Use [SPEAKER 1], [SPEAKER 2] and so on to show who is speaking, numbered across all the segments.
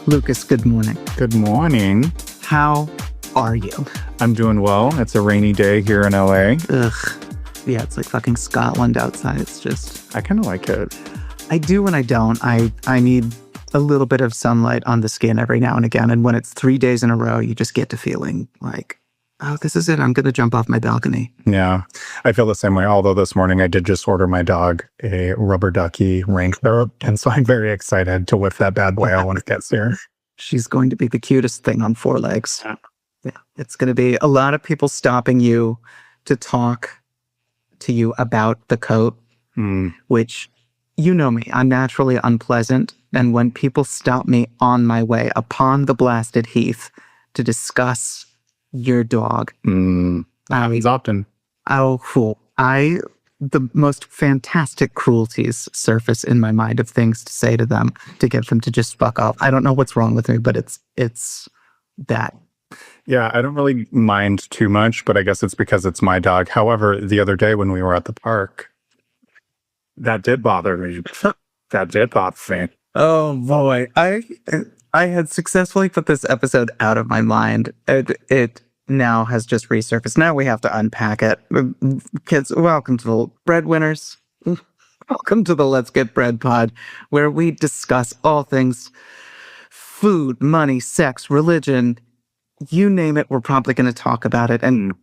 [SPEAKER 1] Lucas, good morning.
[SPEAKER 2] Good morning.
[SPEAKER 1] How are you?
[SPEAKER 2] I'm doing well. It's a rainy day here in LA.
[SPEAKER 1] Ugh. Yeah, it's like fucking Scotland outside. It's just...
[SPEAKER 2] I kind of like it.
[SPEAKER 1] I do and I don't. I need a little bit of sunlight on the skin every now and again. And when it's 3 days in a row, you just get to feeling like, oh, this is it. I'm going to jump off my balcony.
[SPEAKER 2] Yeah, I feel the same way. Although this morning I did just order my dog a rubber ducky raincoat. And so I'm very excited to whip that bad boy out when it gets here.
[SPEAKER 1] She's going to be the cutest thing on four legs. Yeah. It's going to be a lot of people stopping you to talk to you about the coat, which, you know me, I'm naturally unpleasant. And when people stop me on my way upon the blasted heath to discuss your dog,
[SPEAKER 2] Happens often.
[SPEAKER 1] oh, cool. The most fantastic cruelties surface in my mind of things to say to them to get them to just fuck off. I don't know what's wrong with me, but it's that.
[SPEAKER 2] Yeah, I don't really mind too much, but I guess it's because it's my dog. However, the other day when we were at the park, that did bother me. That did bother me.
[SPEAKER 1] Oh boy, I had successfully put this episode out of my mind. It now has just resurfaced. Now we have to unpack it. Kids, welcome to the Breadwinners. Welcome to the Let's Get Bread pod, where we discuss all things food, money, sex, religion, you name it, we're probably going to talk about it. And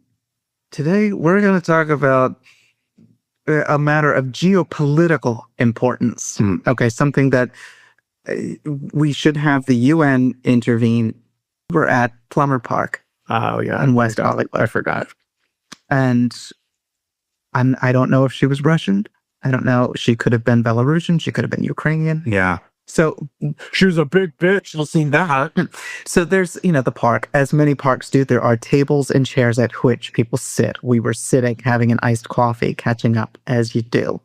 [SPEAKER 1] today we're going to talk about a matter of geopolitical importance. Okay, something that we should have the UN intervene. We're at Plumber Park.
[SPEAKER 2] Oh, yeah.
[SPEAKER 1] In West Hollywood.
[SPEAKER 2] I forgot.
[SPEAKER 1] And I don't know if she was Russian. I don't know. She could have been Belarusian. She could have been Ukrainian.
[SPEAKER 2] Yeah.
[SPEAKER 1] So
[SPEAKER 2] she was a big bitch. You'll see that.
[SPEAKER 1] So there's, the park. As many parks do, there are tables and chairs at which people sit. We were sitting, having an iced coffee, catching up as you do.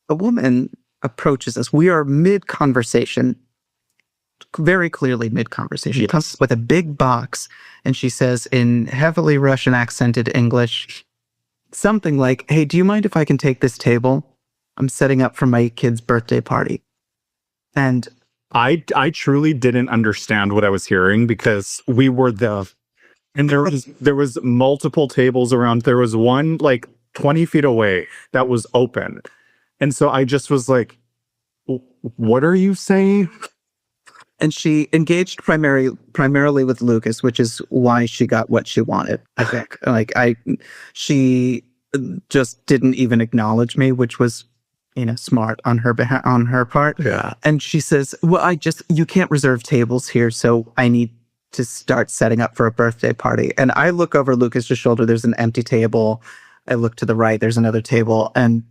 [SPEAKER 1] A woman approaches us. We are mid-conversation. Very clearly mid-conversation. She comes with a big box and she says in heavily Russian accented English, something like, hey, do you mind if I can take this table? I'm setting up for my kid's birthday party. And
[SPEAKER 2] I truly didn't understand what I was hearing because we were and there was multiple tables around. There was one like 20 feet away that was open. And so I just was like, what are you saying?
[SPEAKER 1] And she engaged primarily with Lucas, which is why she got what she wanted, I think. She just didn't even acknowledge me, which was, smart on her part.
[SPEAKER 2] Yeah.
[SPEAKER 1] And she says, well, you can't reserve tables here, so I need to start setting up for a birthday party. And I look over Lucas's shoulder, there's an empty table. I look to the right, there's another table, and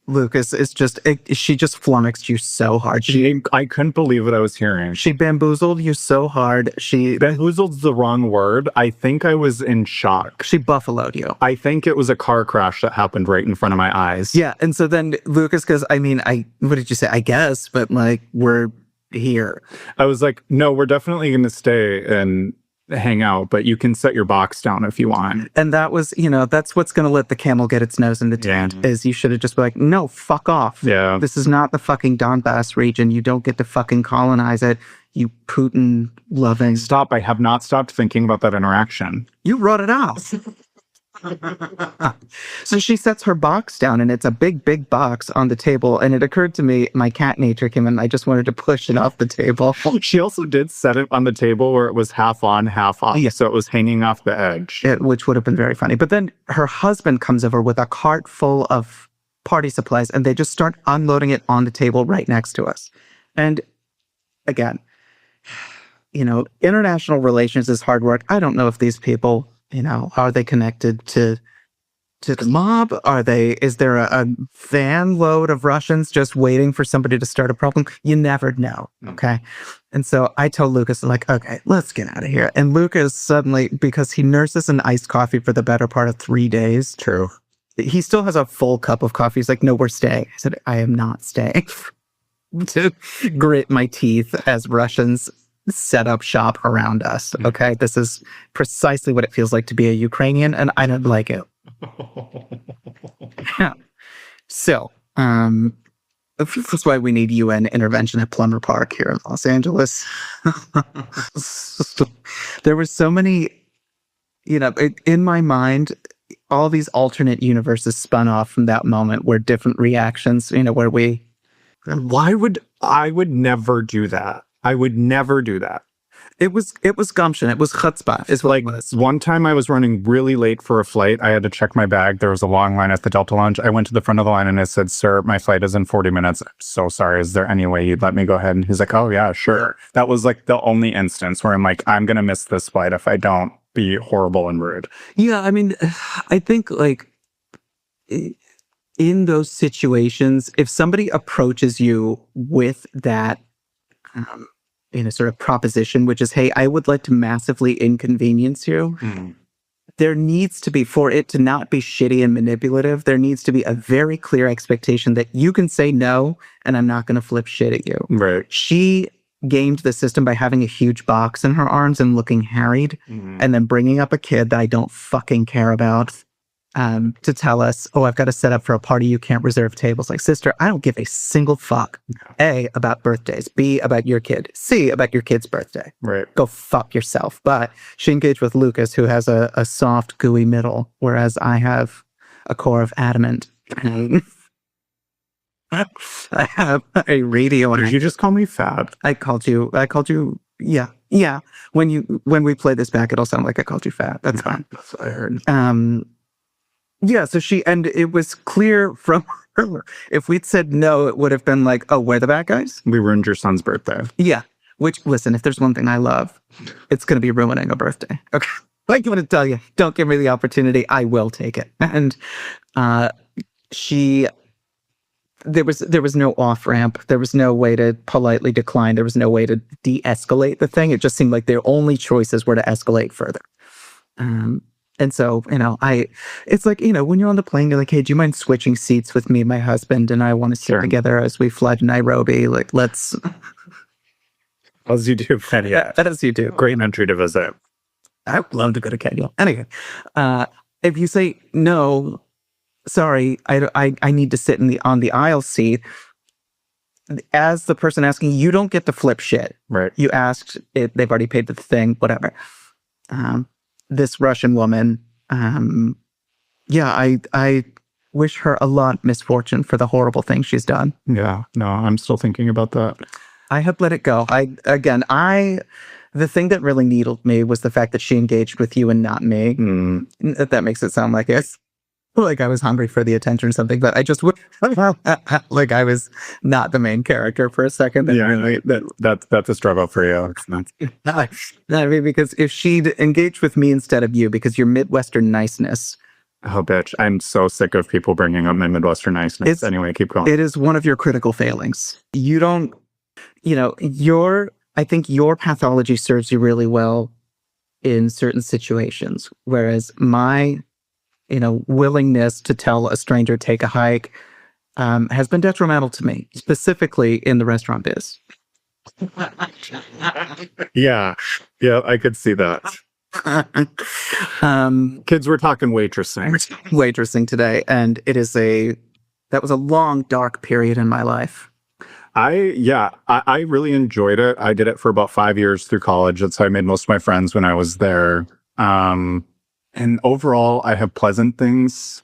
[SPEAKER 1] Lucas is she just flummoxed you so hard.
[SPEAKER 2] I couldn't believe what I was hearing.
[SPEAKER 1] She bamboozled you so hard.
[SPEAKER 2] Bamboozled's the wrong word. I think I was in shock.
[SPEAKER 1] She buffaloed you.
[SPEAKER 2] I think it was a car crash that happened right in front of my eyes.
[SPEAKER 1] Yeah. And so then Lucas goes, what did you say? I guess, but we're here.
[SPEAKER 2] I was like, no, we're definitely going to stay and hang out, but you can set your box down if you want.
[SPEAKER 1] And that was, that's what's going to let the camel get its nose in the tent, is you should have just been like, no, fuck off.
[SPEAKER 2] Yeah.
[SPEAKER 1] This is not the fucking Donbass region. You don't get to fucking colonize it. You Putin-loving.
[SPEAKER 2] Stop. I have not stopped thinking about that interaction.
[SPEAKER 1] You wrote it out. So she sets her box down, and it's a big, big box on the table. And it occurred to me, my cat nature came in. I just wanted to push it off the table.
[SPEAKER 2] She also did set it on the table where it was half on, half off. Yeah. So it was hanging off the edge.
[SPEAKER 1] Which would have been very funny. But then her husband comes over with a cart full of party supplies, and they just start unloading it on the table right next to us. And again, international relations is hard work. I don't know if these people... are they connected to the mob? Is there a van load of Russians just waiting for somebody to start a problem? You never know. Okay. And so I told Lucas, okay, let's get out of here. And Lucas suddenly, because he nurses an iced coffee for the better part of 3 days.
[SPEAKER 2] True.
[SPEAKER 1] He still has a full cup of coffee. He's like, no, we're staying. I said, I am not staying. To grit my teeth as Russians set up shop around us. Okay. This is precisely what it feels like to be a Ukrainian, and I don't like it. Yeah. So, That's why we need UN intervention at Plumber Park here in Los Angeles. There were so many, in my mind, all these alternate universes spun off from that moment where different reactions, where we.
[SPEAKER 2] Why would I would never do that? I would never do that.
[SPEAKER 1] It was gumption. It was chutzpah. Is what it was.
[SPEAKER 2] One time I was running really late for a flight. I had to check my bag. There was a long line at the Delta Lounge. I went to the front of the line and I said, "Sir, my flight is in 40 minutes. I'm so sorry. Is there any way you'd let me go ahead?" And he's like, "Oh yeah, sure." That was like the only instance where I'm like, I'm going to miss this flight if I don't be horrible and rude.
[SPEAKER 1] Yeah. I mean, I think like in those situations, if somebody approaches you with that, in a sort of proposition, which is, hey, I would like to massively inconvenience you. There needs to be, for it to not be shitty and manipulative, there needs to be a very clear expectation that you can say no, and I'm not going to flip shit at you.
[SPEAKER 2] Right.
[SPEAKER 1] She gamed the system by having a huge box in her arms and looking harried, and then bringing up a kid that I don't fucking care about. To tell us, oh, I've got to set up for a party, you can't reserve tables. Like, sister, I don't give a single fuck. A, about birthdays. B, about your kid. C, about your kid's birthday.
[SPEAKER 2] Right.
[SPEAKER 1] Go fuck yourself. But she engaged with Lucas, who has a soft, gooey middle, whereas I have a core of adamant. I have a radio.
[SPEAKER 2] Did you just call me fat?
[SPEAKER 1] I called you. Yeah. When we play this back, it'll sound like I called you fat. That's fine.
[SPEAKER 2] That's what I heard.
[SPEAKER 1] Yeah, so and it was clear from her, if we'd said no, it would have been like, oh, we're the bad guys?
[SPEAKER 2] We ruined your son's birthday.
[SPEAKER 1] Yeah, which, listen, if there's one thing I love, it's going to be ruining a birthday. Okay, like I'm going to tell you, don't give me the opportunity, I will take it. And there was no off-ramp, there was no way to politely decline, there was no way to de-escalate the thing. It just seemed like their only choices were to escalate further. And so, it's like, when you're on the plane, you're like, hey, do you mind switching seats with me and my husband? And I want to sit together as we fly to Nairobi. Like, let's.
[SPEAKER 2] As you do, Penny.
[SPEAKER 1] Yeah, as you do.
[SPEAKER 2] Great country to visit.
[SPEAKER 1] I would love to go to Kenya. Anyway, if you say, no, sorry, I need to sit on the aisle seat, as the person asking, you don't get to flip shit.
[SPEAKER 2] Right.
[SPEAKER 1] You asked it, they've already paid the thing, whatever. This Russian woman, I wish her a lot of misfortune for the horrible things she's done.
[SPEAKER 2] Yeah, no, I'm still thinking about that.
[SPEAKER 1] I have let it go. The thing that really needled me was the fact that she engaged with you and not me. That makes it sound like it's like I was hungry for the attention or something, but I just like I was not the main character for a second.
[SPEAKER 2] Yeah, that's a struggle for you.
[SPEAKER 1] I mean, because if she'd engaged with me instead of you, because your Midwestern niceness.
[SPEAKER 2] Oh, bitch. I'm so sick of people bringing up my Midwestern niceness. Anyway, keep going.
[SPEAKER 1] It is one of your critical failings. You don't, I think your pathology serves you really well in certain situations, whereas my willingness to tell a stranger take a hike has been detrimental to me, specifically in the restaurant biz.
[SPEAKER 2] Yeah, I could see that. Kids, we're talking waitressing.
[SPEAKER 1] Waitressing today, and that was a long, dark period in my life.
[SPEAKER 2] I really enjoyed it. I did it for about 5 years through college. That's how I made most of my friends when I was there. And overall, I have pleasant things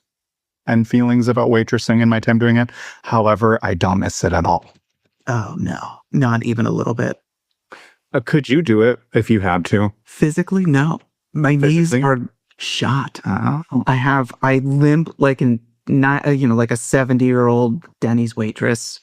[SPEAKER 2] and feelings about waitressing in my time doing it. However, I don't miss it at all.
[SPEAKER 1] Oh, no. Not even a little bit.
[SPEAKER 2] Could you do it if you had to?
[SPEAKER 1] Physically, no. My knees are shot.
[SPEAKER 2] Oh.
[SPEAKER 1] I limp like like a 70-year-old Denny's waitress.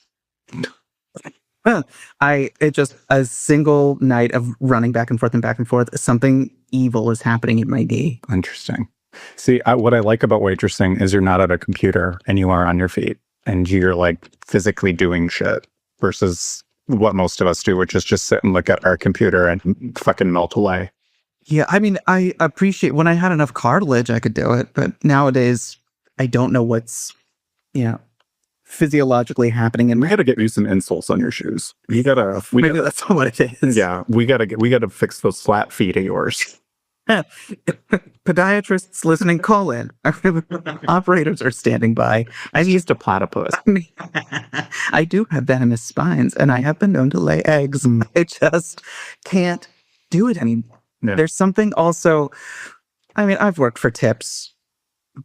[SPEAKER 1] It just a single night of running back and forth. Something evil is happening in my knee.
[SPEAKER 2] Interesting. See, what I like about waitressing is you're not at a computer and you are on your feet and you're like physically doing shit versus what most of us do, which is just sit and look at our computer and fucking melt away.
[SPEAKER 1] Yeah, I mean, I appreciate when I had enough cartilage, I could do it, but nowadays I don't know what's, physiologically happening. And
[SPEAKER 2] we got to get you some insoles on your shoes.
[SPEAKER 1] Maybe that's what it is.
[SPEAKER 2] Yeah, we got to fix those flat feet of yours.
[SPEAKER 1] Podiatrists listening, call in. Operators are standing by.
[SPEAKER 2] I've used a platypus.
[SPEAKER 1] I do have venomous spines, and I have been known to lay eggs. I just can't do it anymore.
[SPEAKER 2] Yeah.
[SPEAKER 1] There's something also, I mean, I've worked for tips,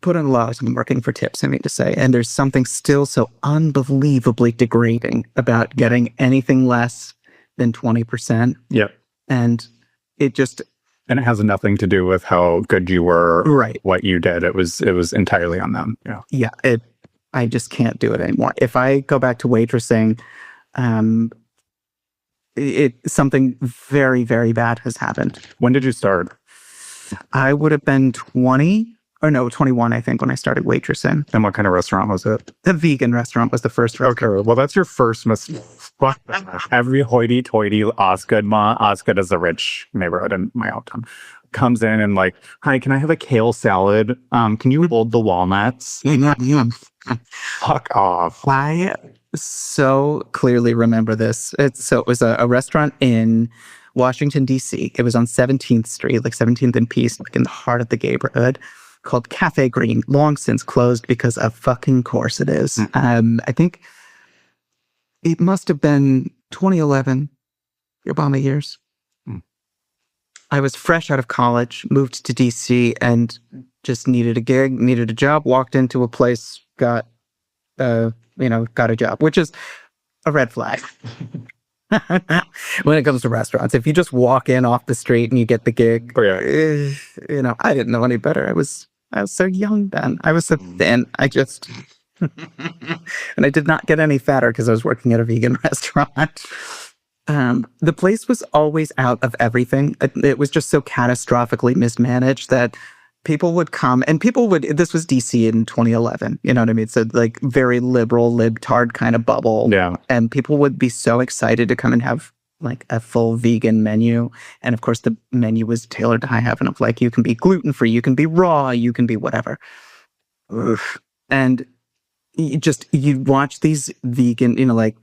[SPEAKER 1] put in a lot of time working for tips, I mean to say, and there's something still so unbelievably degrading about getting anything less than 20%.
[SPEAKER 2] Yep.
[SPEAKER 1] And it just...
[SPEAKER 2] And it has nothing to do with how good you were,
[SPEAKER 1] right,
[SPEAKER 2] what you did. It was entirely on them. Yeah.
[SPEAKER 1] Yeah. I just can't do it anymore. If I go back to waitressing, something very, very bad has happened.
[SPEAKER 2] When did you start?
[SPEAKER 1] I would have been 21, I think, when I started waitressing.
[SPEAKER 2] And what kind of restaurant was it?
[SPEAKER 1] The vegan restaurant was the first restaurant.
[SPEAKER 2] Okay, well, that's your first mistake. Every hoity-toity Osgood is a rich neighborhood in my hometown, comes in and like, hi, can I have a kale salad? Can you hold the walnuts? Fuck off.
[SPEAKER 1] I so clearly remember this. It was a restaurant in Washington, D.C. It was on 17th Street, like 17th and Peace, like in the heart of the neighborhood, called Cafe Green, long since closed because of fucking course it is. I think it must have been 2011, the Obama years. I was fresh out of college, moved to DC, and just needed a gig, needed a job, walked into a place, got a job, which is a red flag. When it comes to restaurants, if you just walk in off the street and you get the gig, I didn't know any better. I was so young then. I was so thin. And I did not get any fatter because I was working at a vegan restaurant. The place was always out of everything. It was just so catastrophically mismanaged that people would come, and this was DC in 2011, you know what I mean? So like very liberal, libtard kind of bubble.
[SPEAKER 2] Yeah.
[SPEAKER 1] And people would be so excited to come and have like a full vegan menu. And of course the menu was tailored to high heaven of like, you can be gluten-free, you can be raw, you can be whatever. Oof. And you'd watch these vegan, like,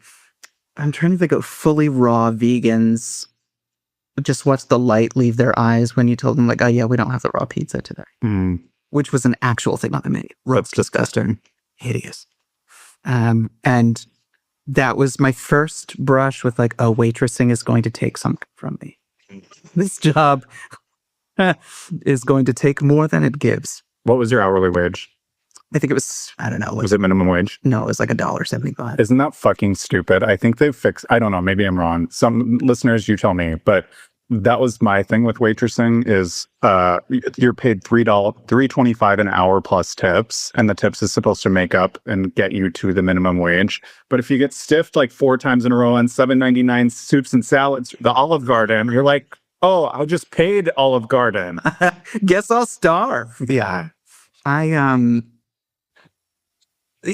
[SPEAKER 1] I'm trying to think of fully raw vegans just watch the light leave their eyes when you told them, like, oh yeah, we don't have the raw pizza today. Which was an actual thing on the menu.
[SPEAKER 2] That's disgusting.
[SPEAKER 1] Hideous. And that was my first brush with like, oh, waitressing is going to take something from me. This job is going to take more than it gives.
[SPEAKER 2] What was your hourly wage?
[SPEAKER 1] I think it was, I don't know.
[SPEAKER 2] Was it minimum wage?
[SPEAKER 1] No, it was like $1.75.
[SPEAKER 2] Isn't that fucking stupid? I think they've fixed, I don't know, maybe I'm wrong. Some listeners, you tell me, but that was my thing with waitressing is you're paid $3.25 an hour plus tips, and the tips is supposed to make up and get you to the minimum wage. But if you get stiffed like 4 times in a row on $7.99 soups and salads, the Olive Garden, you're like, oh, I just paid Olive Garden.
[SPEAKER 1] Guess I'll starve.
[SPEAKER 2] Yeah.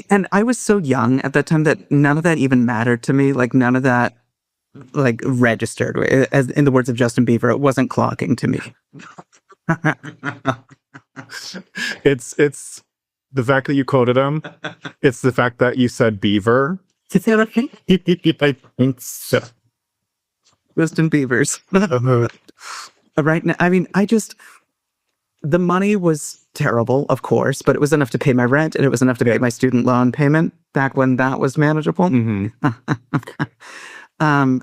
[SPEAKER 1] And I was so young at that time that none of that even mattered to me. Like none of that like registered. As in the words of Justin Bieber, it wasn't clocking to me.
[SPEAKER 2] It's the fact that you quoted him. It's the fact that you said beaver.
[SPEAKER 1] I think so. Justin Bieber's. Right now, I mean, the money was terrible, of course, but it was enough to pay my rent and it was enough to pay my student loan payment back when that was manageable. And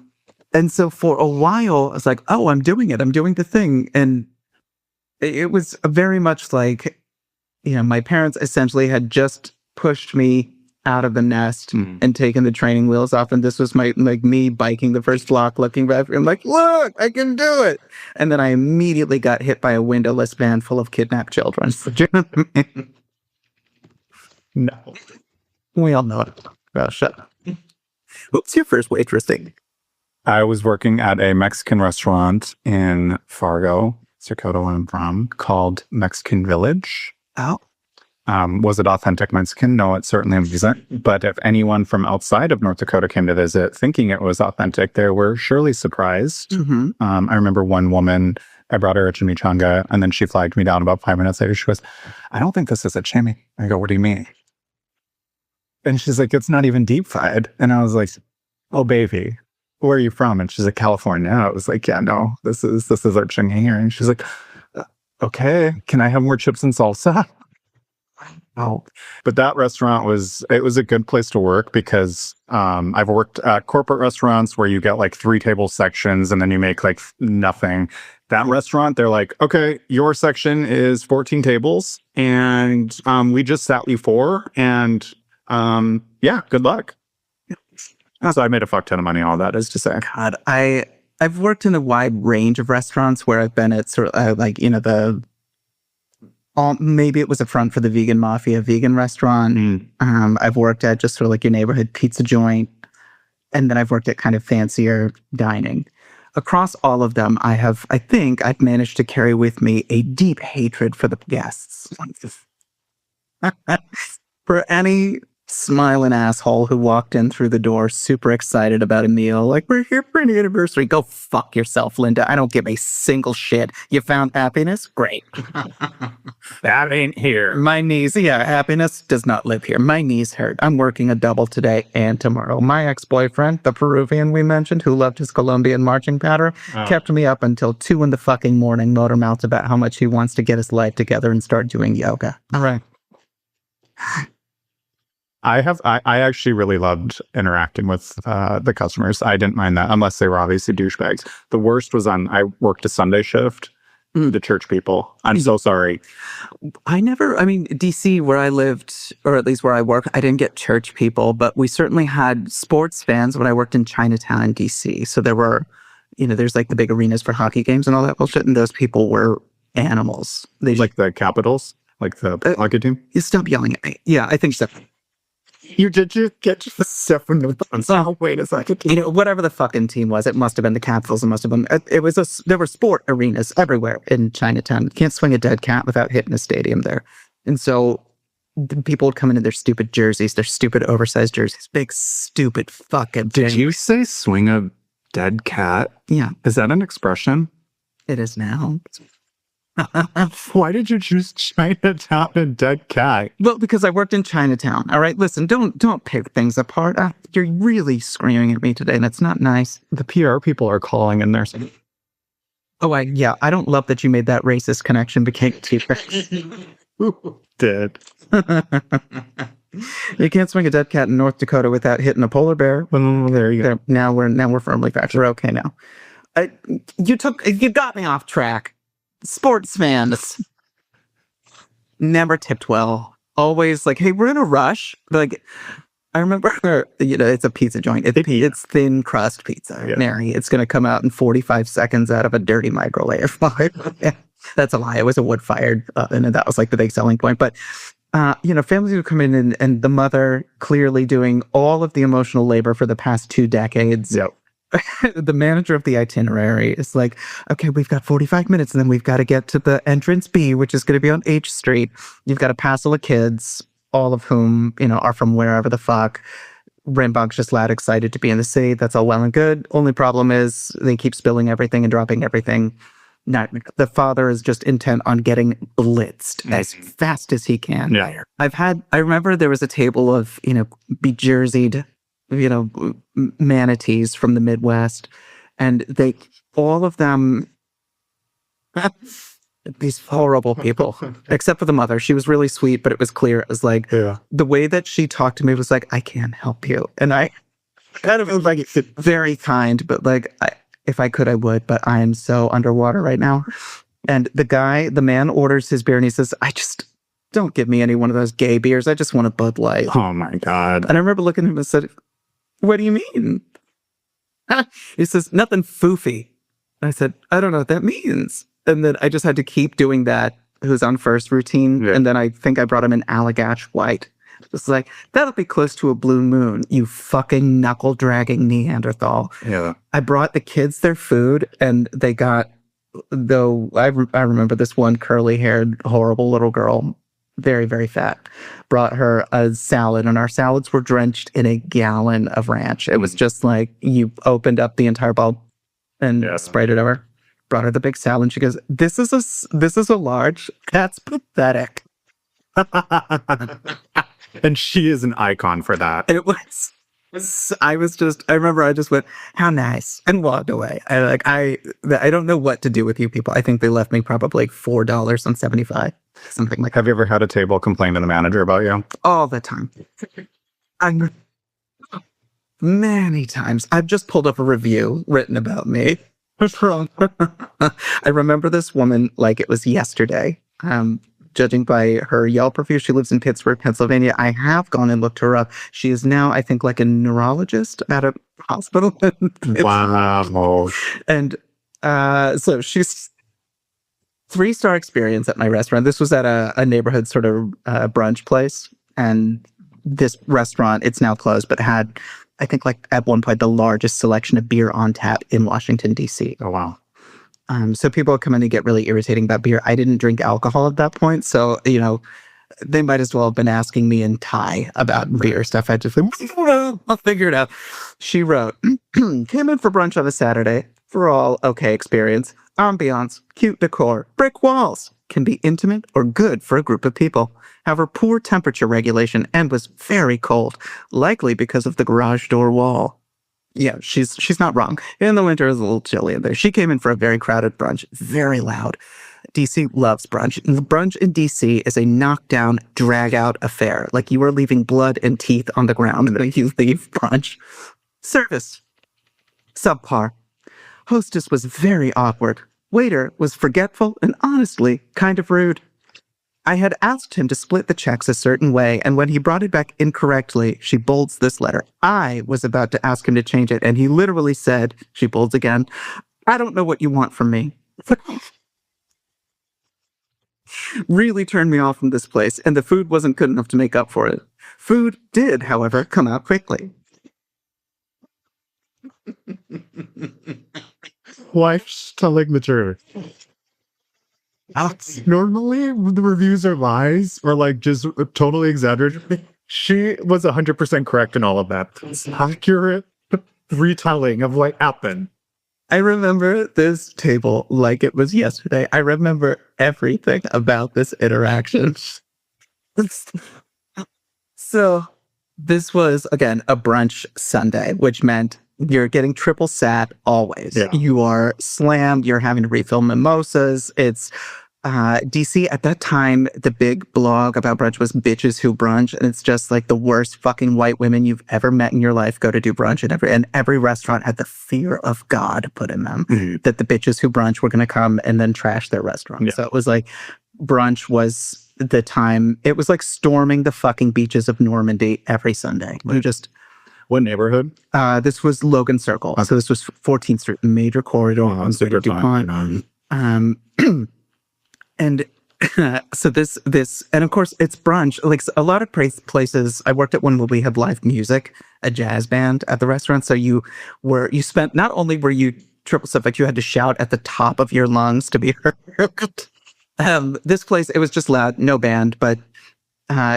[SPEAKER 1] so for a while, I was like, oh, I'm doing it. I'm doing the thing. And it was very much like, my parents essentially had just pushed me out of the nest and taken the training wheels off. And this was me biking the first block, looking back. I'm like, look, I can do it. And then I immediately got hit by a windowless van full of kidnapped children. No. We all know it. Well, shut up. What's your first waitressing?
[SPEAKER 2] I was working at a Mexican restaurant in Fargo, Dakota, where I'm from, called Mexican Village.
[SPEAKER 1] Oh.
[SPEAKER 2] Was it authentic Mexican? No, it certainly wasn't. But if anyone from outside of North Dakota came to visit thinking it was authentic, they were surely surprised. I remember one woman, I brought her a chimichanga, and then she flagged me down about 5 minutes later. She goes, I don't think this is a chimi. I go, what do you mean? And she's like, it's not even deep fried. And I was like, oh, baby, where are you from? And she's like, California. I was like, yeah, no, this is our chimi here. And she's like, okay, can I have more chips and salsa? Oh, but that restaurant was a good place to work because I've worked at corporate restaurants where you get like 3 table sections and then you make like nothing. That restaurant, they're like, okay, your section is 14 tables and we just sat you 4 and yeah, good luck. So I made a fuck ton of money on all that, is to say.
[SPEAKER 1] God, I've worked in a wide range of restaurants where I've been at sort of like, you know, maybe it was a front for the vegan mafia vegan restaurant. I've worked at just sort of like your neighborhood pizza joint. And then I've worked at kind of fancier dining. Across all of them, I think I've managed to carry with me a deep hatred for the guests. For any smiling asshole who walked in through the door super excited about a meal, like, we're here for an anniversary. Go fuck yourself, Linda. I don't give a single shit. You found happiness? Great.
[SPEAKER 2] That ain't here.
[SPEAKER 1] My knees, yeah, happiness does not live here. My knees hurt. I'm working a double today and tomorrow. My ex-boyfriend, the Peruvian we mentioned, who loved his Colombian marching pattern, kept me up until 2 in the fucking morning, motor mouths about how much he wants to get his life together and start doing yoga. All right.
[SPEAKER 2] I actually really loved interacting with the customers. I didn't mind that, unless they were obviously douchebags. The worst was I worked a Sunday shift. The church people. I'm so sorry.
[SPEAKER 1] DC, where I lived, or at least where I work, I didn't get church people, but we certainly had sports fans when I worked in Chinatown in DC. So there were, there's like the big arenas for hockey games and all that bullshit, and those people were animals. They
[SPEAKER 2] like the Capitals? Like the hockey team?
[SPEAKER 1] You stop yelling at me. Yeah, I think so.
[SPEAKER 2] You did you get the stuff from the buns? Oh, wait a second.
[SPEAKER 1] Whatever the fucking team was, it must have been the Capitals. It must have been. There were sport arenas everywhere in Chinatown. You can't swing a dead cat without hitting a stadium there. And so people would come in their stupid jerseys, their stupid oversized jerseys, big stupid fucking.
[SPEAKER 2] Did you say swing a dead cat?
[SPEAKER 1] Yeah.
[SPEAKER 2] Is that an expression?
[SPEAKER 1] It is now.
[SPEAKER 2] Why did you choose Chinatown and dead cat?
[SPEAKER 1] Well, because I worked in Chinatown. All right, listen, don't pick things apart. You're really screaming at me today, and it's not nice.
[SPEAKER 2] The PR people are calling in there saying,
[SPEAKER 1] "Oh, I don't love that you made that racist connection between T-Rex."
[SPEAKER 2] Did.
[SPEAKER 1] You can't swing a dead cat in North Dakota without hitting a polar bear.
[SPEAKER 2] Well, there you go.
[SPEAKER 1] Now we're firmly back. We're okay now. You got me off track. Sports fans never tipped well. Always like, hey, we're in a rush. Like, I remember, it's a pizza joint. It's thin crust pizza. Yeah. Mary, it's going to come out in 45 seconds out of a dirty microwave. That's a lie. It was a wood-fired oven, and that was like the big selling point. But, families would come in and the mother clearly doing all of the emotional labor for the past 2 decades.
[SPEAKER 2] Yep.
[SPEAKER 1] The manager of the itinerary is like, okay, we've got 45 minutes and then we've got to get to the entrance B, which is going to be on H Street. You've got a passel of kids, all of whom, are from wherever the fuck. Rambunctious lad excited to be in the city. That's all well and good. Only problem is they keep spilling everything and dropping everything. The father is just intent on getting blitzed as fast as he can.
[SPEAKER 2] Yeah.
[SPEAKER 1] I remember there was a table of, bejerseyed manatees from the Midwest, and all of them, these horrible people, except for the mother. She was really sweet, but it was clear. It was like, the way that she talked to me was like, I can't help you. And I kind of was like, very kind, but like, if I could, I would, but I am so underwater right now. And the man orders his beer and he says, don't give me any one of those gay beers. I just want a Bud Light.
[SPEAKER 2] Oh my God.
[SPEAKER 1] And I remember looking at him and said, what do you mean? He says, nothing foofy. And I said, I don't know what that means. And then I just had to keep doing that. It was on first routine. Yeah. And then I think I brought him an Allagash White. Just like, that'll be close to a blue moon, you fucking knuckle-dragging Neanderthal.
[SPEAKER 2] Yeah.
[SPEAKER 1] I brought the kids their food, and they got, though I remember this one curly-haired, horrible little girl, very, very fat, brought her a salad, and our salads were drenched in a gallon of ranch. It was just like you opened up the entire bowl and sprayed it over. Brought her the big salad, and she goes, this is a large. That's pathetic.
[SPEAKER 2] And she is an icon for that.
[SPEAKER 1] It was. I remember I just went, how nice, and walked away. I don't know what to do with you people. I think they left me probably like $4.75, something like that.
[SPEAKER 2] Have you ever had a table complain to the manager about you?
[SPEAKER 1] All the time. I'm many times. I've just pulled up a review written about me. What's wrong? I remember this woman like it was yesterday. Judging by her Yelp review, she lives in Pittsburgh, Pennsylvania. I have gone and looked her up. She is now, I think, like a neurologist at a hospital.
[SPEAKER 2] Wow.
[SPEAKER 1] And so she's 3-star experience at my restaurant. This was at a neighborhood sort of brunch place. And this restaurant, it's now closed, but had, I think, like at one point, the largest selection of beer on tap in Washington, D.C.
[SPEAKER 2] Oh, wow.
[SPEAKER 1] So people would come in and get really irritating about beer. I didn't drink alcohol at that point. So, they might as well have been asking me in Thai about beer stuff. I just like, I'll figure it out. She wrote, came in for brunch on a Saturday. For all okay experience. Ambiance, cute decor, brick walls. Can be intimate or good for a group of people. However, poor temperature regulation and was very cold. Likely because of the garage door wall. Yeah, she's not wrong. In the winter, it's a little chilly in there. She came in for a very crowded brunch, very loud. DC loves brunch. Brunch in DC is a knockdown, drag-out affair. Like you are leaving blood and teeth on the ground when you leave brunch. Service. Subpar. Hostess was very awkward. Waiter was forgetful and honestly kind of rude. I had asked him to split the checks a certain way, and when he brought it back incorrectly, she bolds this letter. I was about to ask him to change it, and he literally said, she bolds again, I don't know what you want from me. Really turned me off from this place, and the food wasn't good enough to make up for it. Food did, however, come out quickly.
[SPEAKER 2] Wife's telling the truth. Normally, the reviews are lies or like just totally exaggerated. She was 100% correct in all of that. It's accurate retelling of what happened.
[SPEAKER 1] I remember this table like it was yesterday. I remember everything about this interaction. So this was, again, a brunch Sunday, which meant you're getting triple sat always.
[SPEAKER 2] Yeah.
[SPEAKER 1] You are slammed. You're having to refill mimosas. It's DC at that time, the big blog about brunch was Bitches Who Brunch. And it's just like the worst fucking white women you've ever met in your life go to do brunch. And every restaurant had the fear of God put in them that the bitches who brunch were going to come and then trash their restaurant. Yeah. So it was like brunch was the time. It was like storming the fucking beaches of Normandy every Sunday. You just...
[SPEAKER 2] What neighborhood?
[SPEAKER 1] This was Logan Circle. Okay. So this was 14th Street, major corridor on DuPont. And so this, and of course it's brunch. Like a lot of places, I worked at one where we had live music, a jazz band at the restaurant. So you spent, not only were you triple stuff, like you had to shout at the top of your lungs to be heard. This place, it was just loud, no band, but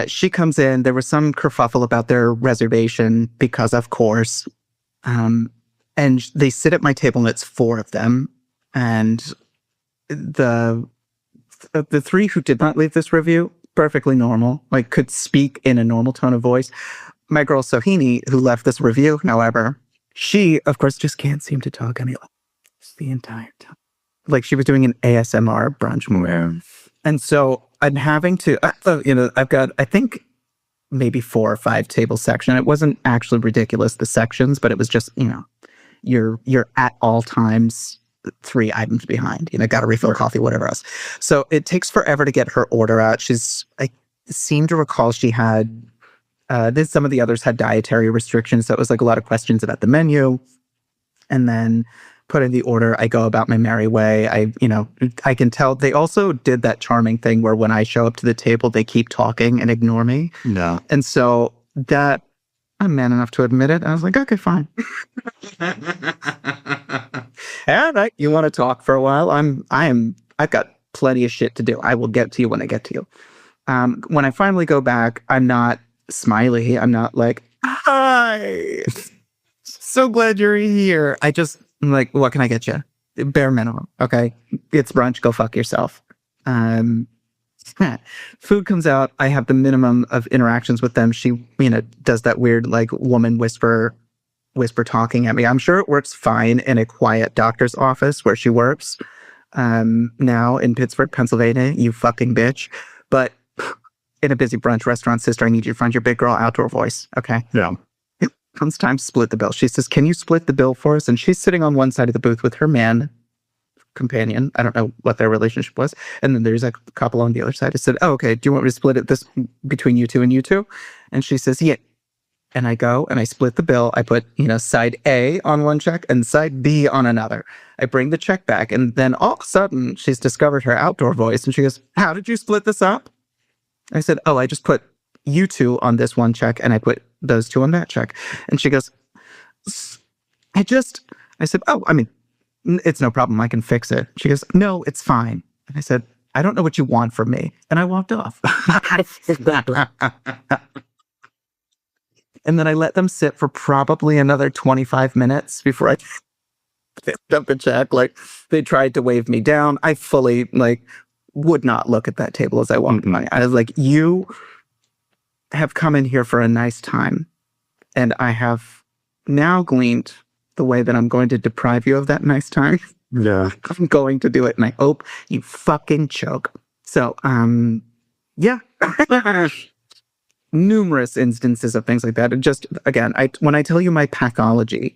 [SPEAKER 1] she comes in. There was some kerfuffle about their reservation because, of course, and they sit at my table, and it's 4 of them. And the 3 who did not leave this review, perfectly normal, like could speak in a normal tone of voice. My girl Sohini, who left this review, however, she, of course, just can't seem to talk any the entire time. Like she was doing an ASMR brunch.
[SPEAKER 2] Yeah.
[SPEAKER 1] And so I'm having to, I've got, I think, maybe 4 or 5 table section. It wasn't actually ridiculous, the sections, but it was just, you're at all times 3 items behind. Got to refill coffee, whatever else. So it takes forever to get her order out. I seem to recall she had, some of the others had dietary restrictions. So it was like a lot of questions about the menu. And then put in the order, I go about my merry way. I can tell they also did that charming thing where when I show up to the table, they keep talking and ignore me.
[SPEAKER 2] No.
[SPEAKER 1] And so that, I'm man enough to admit it. I was like, okay, fine. All right, you want to talk for a while? I've got plenty of shit to do. I will get to you when I get to you. When I finally go back, I'm not smiley. I'm not like, hi, so glad you're here. I'm like, what can I get you? Bare minimum. Okay. It's brunch. Go fuck yourself. Food comes out. I have the minimum of interactions with them. She, does that weird like woman whisper talking at me. I'm sure it works fine in a quiet doctor's office where she works now in Pittsburgh, Pennsylvania, you fucking bitch. But in a busy brunch restaurant, sister, I need you to find your big girl outdoor voice. Okay.
[SPEAKER 2] Yeah.
[SPEAKER 1] It comes time to split the bill. She says, can you split the bill for us? And she's sitting on one side of the booth with her man companion. I don't know what their relationship was. And then there's a couple on the other side. I said, oh, okay. Do you want me to split it this between you two and you two? And she says, yeah. And I go and I split the bill. I put, side A on one check and side B on another. I bring the check back. And then all of a sudden, she's discovered her outdoor voice. And she goes, how did you split this up? I said, oh, I just put you two on this one check and I put those two on that check. And she goes, I said, oh, I mean, it's no problem. I can fix it. She goes, no, it's fine. And I said, I don't know what you want from me. And I walked off. And then I let them sit for probably another 25 minutes before I picked up a check. Like, they tried to wave me down. I fully, would not look at that table as I walked by. I was like, you have come in here for a nice time. And I have now gleaned the way that I'm going to deprive you of that nice time.
[SPEAKER 2] Yeah.
[SPEAKER 1] I'm going to do it. And I hope you fucking choke. So, yeah. Numerous instances of things like that. And just, again, when I tell you my packology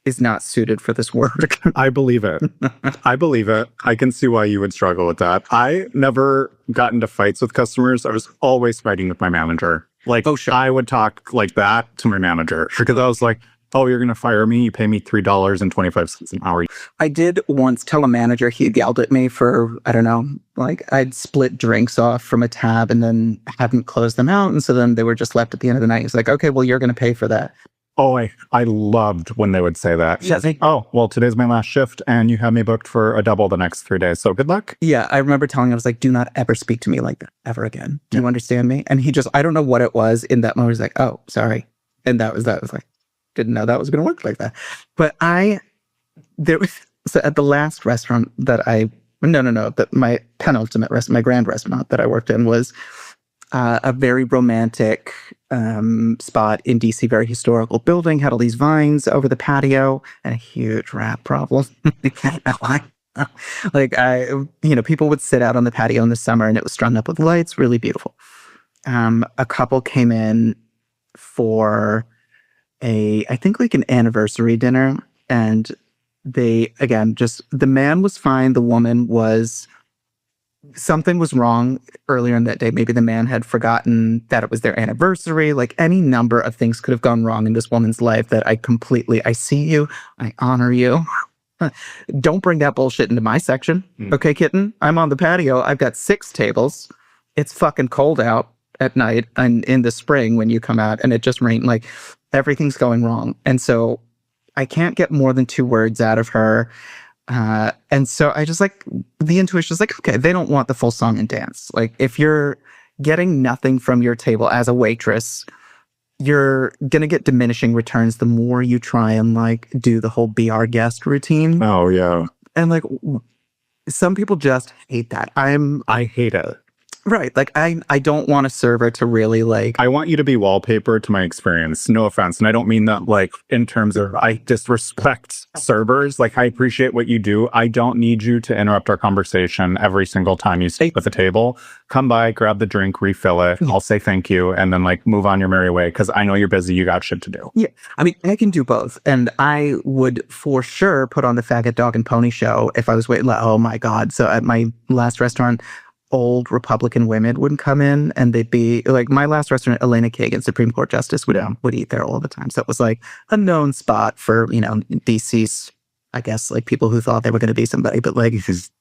[SPEAKER 1] is not suited for this work.
[SPEAKER 2] I believe it. I believe it. I can see why you would struggle with that. I never got into fights with customers. I was always fighting with my manager. Like,
[SPEAKER 1] oh, sure.
[SPEAKER 2] I would talk like that to my manager because I was like, oh, you're going to fire me? You pay me $3.25 an hour.
[SPEAKER 1] I did once tell a manager, he yelled at me for, I don't know, I'd split drinks off from a tab and then hadn't closed them out. And so then they were just left at the end of the night. He's like, okay, well, you're going to pay for that.
[SPEAKER 2] Oh, I loved when they would say that.
[SPEAKER 1] Yeah.
[SPEAKER 2] Oh, well, today's my last shift and you have me booked for a double the next 3 days. So good luck.
[SPEAKER 1] Yeah. I remember telling him, I was like, do not ever speak to me like that ever again. Do you understand me? And he just, I don't know what it was in that moment. He's like, oh, sorry. And that was like, didn't know that was going to work like that. But so at the last restaurant that my penultimate restaurant, my grand restaurant that I worked in was a very romantic spot in DC, very historical building, had all these vines over the patio and a huge rat problem. People would sit out on the patio in the summer and it was strung up with lights, really beautiful. A couple came in for I think an anniversary dinner, and they, again, the man was fine. The woman something was wrong earlier in that day. Maybe the man had forgotten that it was their anniversary. Like, any number of things could have gone wrong in this woman's life that I see you, I honor you. Don't bring that bullshit into my section. Okay, kitten? I'm on the patio. I've got 6 tables. It's fucking cold out at night and in the spring when you come out, and it just rained. Like, everything's going wrong. And so I can't get more than 2 words out of her. And so I just the intuition is okay, they don't want the full song and dance. Like, if you're getting nothing from your table as a waitress, you're going to get diminishing returns the more you try and do the whole be our guest routine.
[SPEAKER 2] Oh, yeah.
[SPEAKER 1] And some people just hate that.
[SPEAKER 2] I hate it.
[SPEAKER 1] Right. I don't want a server to really
[SPEAKER 2] I want you to be wallpaper to my experience. No offense. And I don't mean that in terms of I disrespect servers. I appreciate what you do. I don't need you to interrupt our conversation every single time you sit at the table. Come by, grab the drink, refill it. I'll say thank you. And then move on your merry way because I know you're busy. You got shit to do.
[SPEAKER 1] Yeah. I mean, I can do both. And I would for sure put on the faggot dog and pony show if I was waiting. Oh my God. So at my last restaurant, old Republican women would come in and they'd be my last restaurant, Elena Kagan, Supreme Court Justice, would eat there all the time. So it was a known spot for, DC's, I guess, people who thought they were going to be somebody. But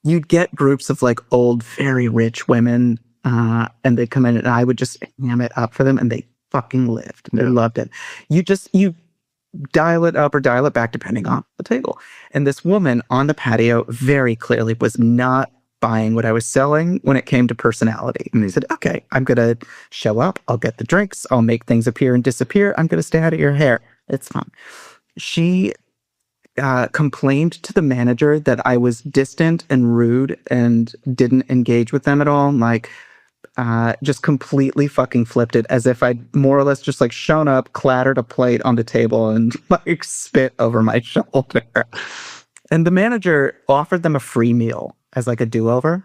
[SPEAKER 1] you'd get groups of old, very rich women and they'd come in and I would just ham it up for them and they fucking lived. They loved it. You dial it up or dial it back depending on the table. And this woman on the patio very clearly was not buying what I was selling when it came to personality. And they said, okay, I'm going to show up. I'll get the drinks. I'll make things appear and disappear. I'm going to stay out of your hair. It's fun. She complained to the manager that I was distant and rude and didn't engage with them at all. Like, just completely fucking flipped it as if I'd more or less just like shown up, clattered a plate on the table and like spit over my shoulder. And the manager offered them a free meal as like a do-over.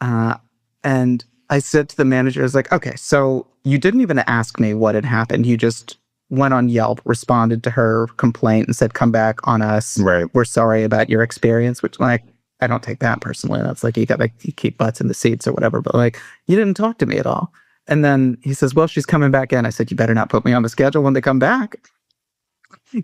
[SPEAKER 1] And I said to the manager, I was like, okay, so you didn't even ask me what had happened. You just went on Yelp, responded to her complaint and said, come back on us.
[SPEAKER 2] Right.
[SPEAKER 1] We're sorry about your experience, which like, I don't take that personally. That's like, you gotta keep butts in the seats or whatever. But like, you didn't talk to me at all. And then he says, well, she's coming back in. I said, you better not put me on the schedule when they come back.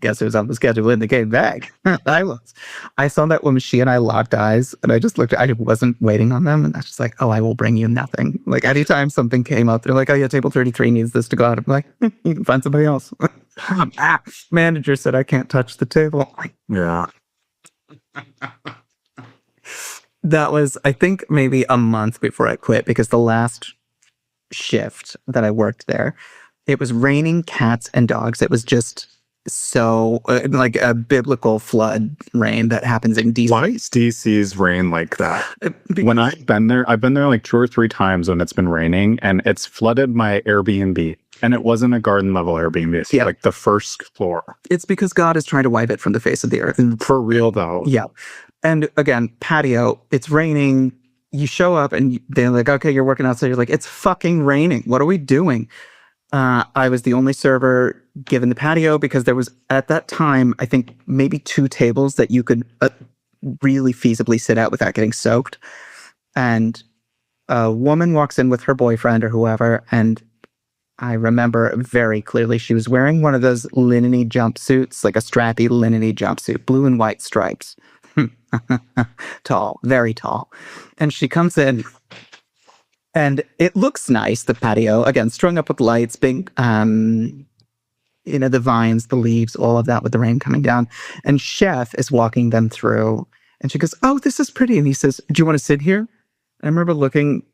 [SPEAKER 1] Guess who's on the schedule when they came back? I was. I saw that when she and I locked eyes and I just looked, I wasn't waiting on them. And I was just like, oh, I will bring you nothing. Like anytime something came up, they're like, oh yeah, table 33 needs this to go out. I'm like, you can find somebody else. Manager said I can't touch the table.
[SPEAKER 2] Yeah.
[SPEAKER 1] That was, I think, maybe a month before I quit because the last shift that I worked there, it was raining cats and dogs. It was just so like a biblical flood rain that happens in DC.
[SPEAKER 2] Why is DC's rain like that? When I've been there like 2 or 3 times when it's been raining and it's flooded my Airbnb. And it wasn't a garden level Airbnb. It's like the first floor.
[SPEAKER 1] It's because God is trying to wipe it from the face of the earth.
[SPEAKER 2] For real though.
[SPEAKER 1] Yeah. And again, patio, it's raining. You show up and they're like, okay, you're working outside. You're like, it's fucking raining. What are we doing? I was the only server given the patio because there was, at that time, I think maybe 2 tables that you could really feasibly sit at without getting soaked. And a woman walks in with her boyfriend or whoever, and I remember very clearly she was wearing one of those linen-y jumpsuits, like a strappy linen-y jumpsuit, blue and white stripes. Tall, very tall. And she comes in and it looks nice, the patio, again, strung up with lights, big, the vines, the leaves, all of that with the rain coming down. And Chef is walking them through and she goes, oh, this is pretty. And he says, do you want to sit here? And I remember looking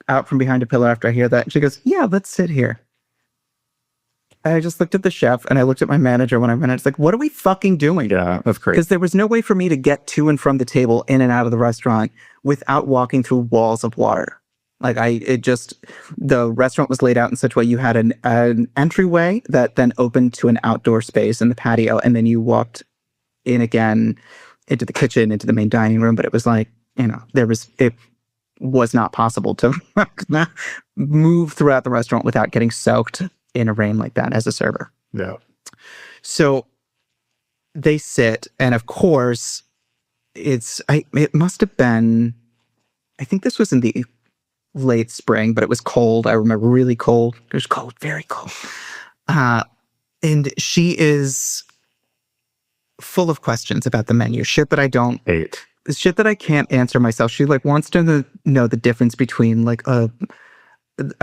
[SPEAKER 1] out from behind a pillar after I hear that. And she goes, yeah, let's sit here. I just looked at the chef and I looked at my manager when I went in. It's like, what are we fucking doing?
[SPEAKER 2] Yeah, that's crazy.
[SPEAKER 1] Because there was no way for me to get to and from the table, in and out of the restaurant without walking through walls of water. Like the restaurant was laid out in such a way you had an entryway that then opened to an outdoor space in the patio. And then you walked in again into the kitchen, into the main dining room. But it was like, it was not possible to move throughout the restaurant without getting soaked in a rain like that as a server.
[SPEAKER 2] Yeah.
[SPEAKER 1] So they sit, and of course, it must have been, I think this was in the late spring, but it was cold. I remember really cold. It was cold, very cold. And she is full of questions about the menu, shit that I don't
[SPEAKER 2] hate.
[SPEAKER 1] Shit that I can't answer myself. She like wants to know the difference between like a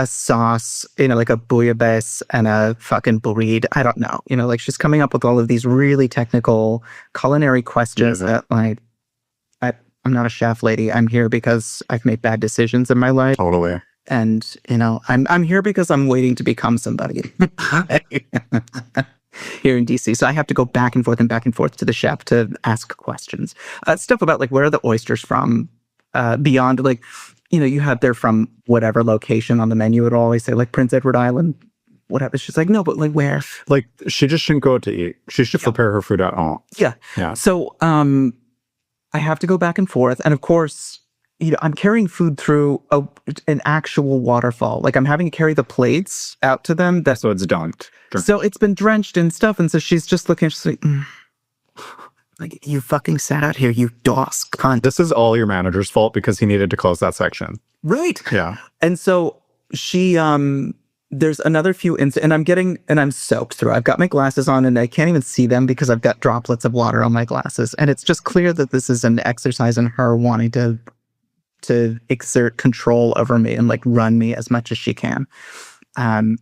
[SPEAKER 1] sauce, like a bouillabaisse and a fucking burrito. I don't know. Like she's coming up with all of these really technical culinary questions that like, I'm not a chef, lady. I'm here because I've made bad decisions in my life.
[SPEAKER 2] Totally.
[SPEAKER 1] And, I'm here because I'm waiting to become somebody here in DC. So I have to go back and forth to the chef to ask questions. Stuff about like, where are the oysters from? Beyond like, you have they're from whatever location on the menu. It would always say like Prince Edward Island, whatever. She's like, no, but like where?
[SPEAKER 2] Like she just shouldn't go to eat. She should prepare her food at home.
[SPEAKER 1] Yeah.
[SPEAKER 2] Yeah.
[SPEAKER 1] So I have to go back and forth. And of course, I'm carrying food through an actual waterfall. Like I'm having to carry the plates out to them.
[SPEAKER 2] So it's dunked.
[SPEAKER 1] So it's been drenched in stuff. And so she's just looking, she's like, like, you fucking sat out here, you DOS cunt.
[SPEAKER 2] This is all your manager's fault because he needed to close that section.
[SPEAKER 1] Right.
[SPEAKER 2] Yeah.
[SPEAKER 1] And so she, there's another few and I'm soaked through. I've got my glasses on and I can't even see them because I've got droplets of water on my glasses. And it's just clear that this is an exercise in her wanting to exert control over me and like run me as much as she can. And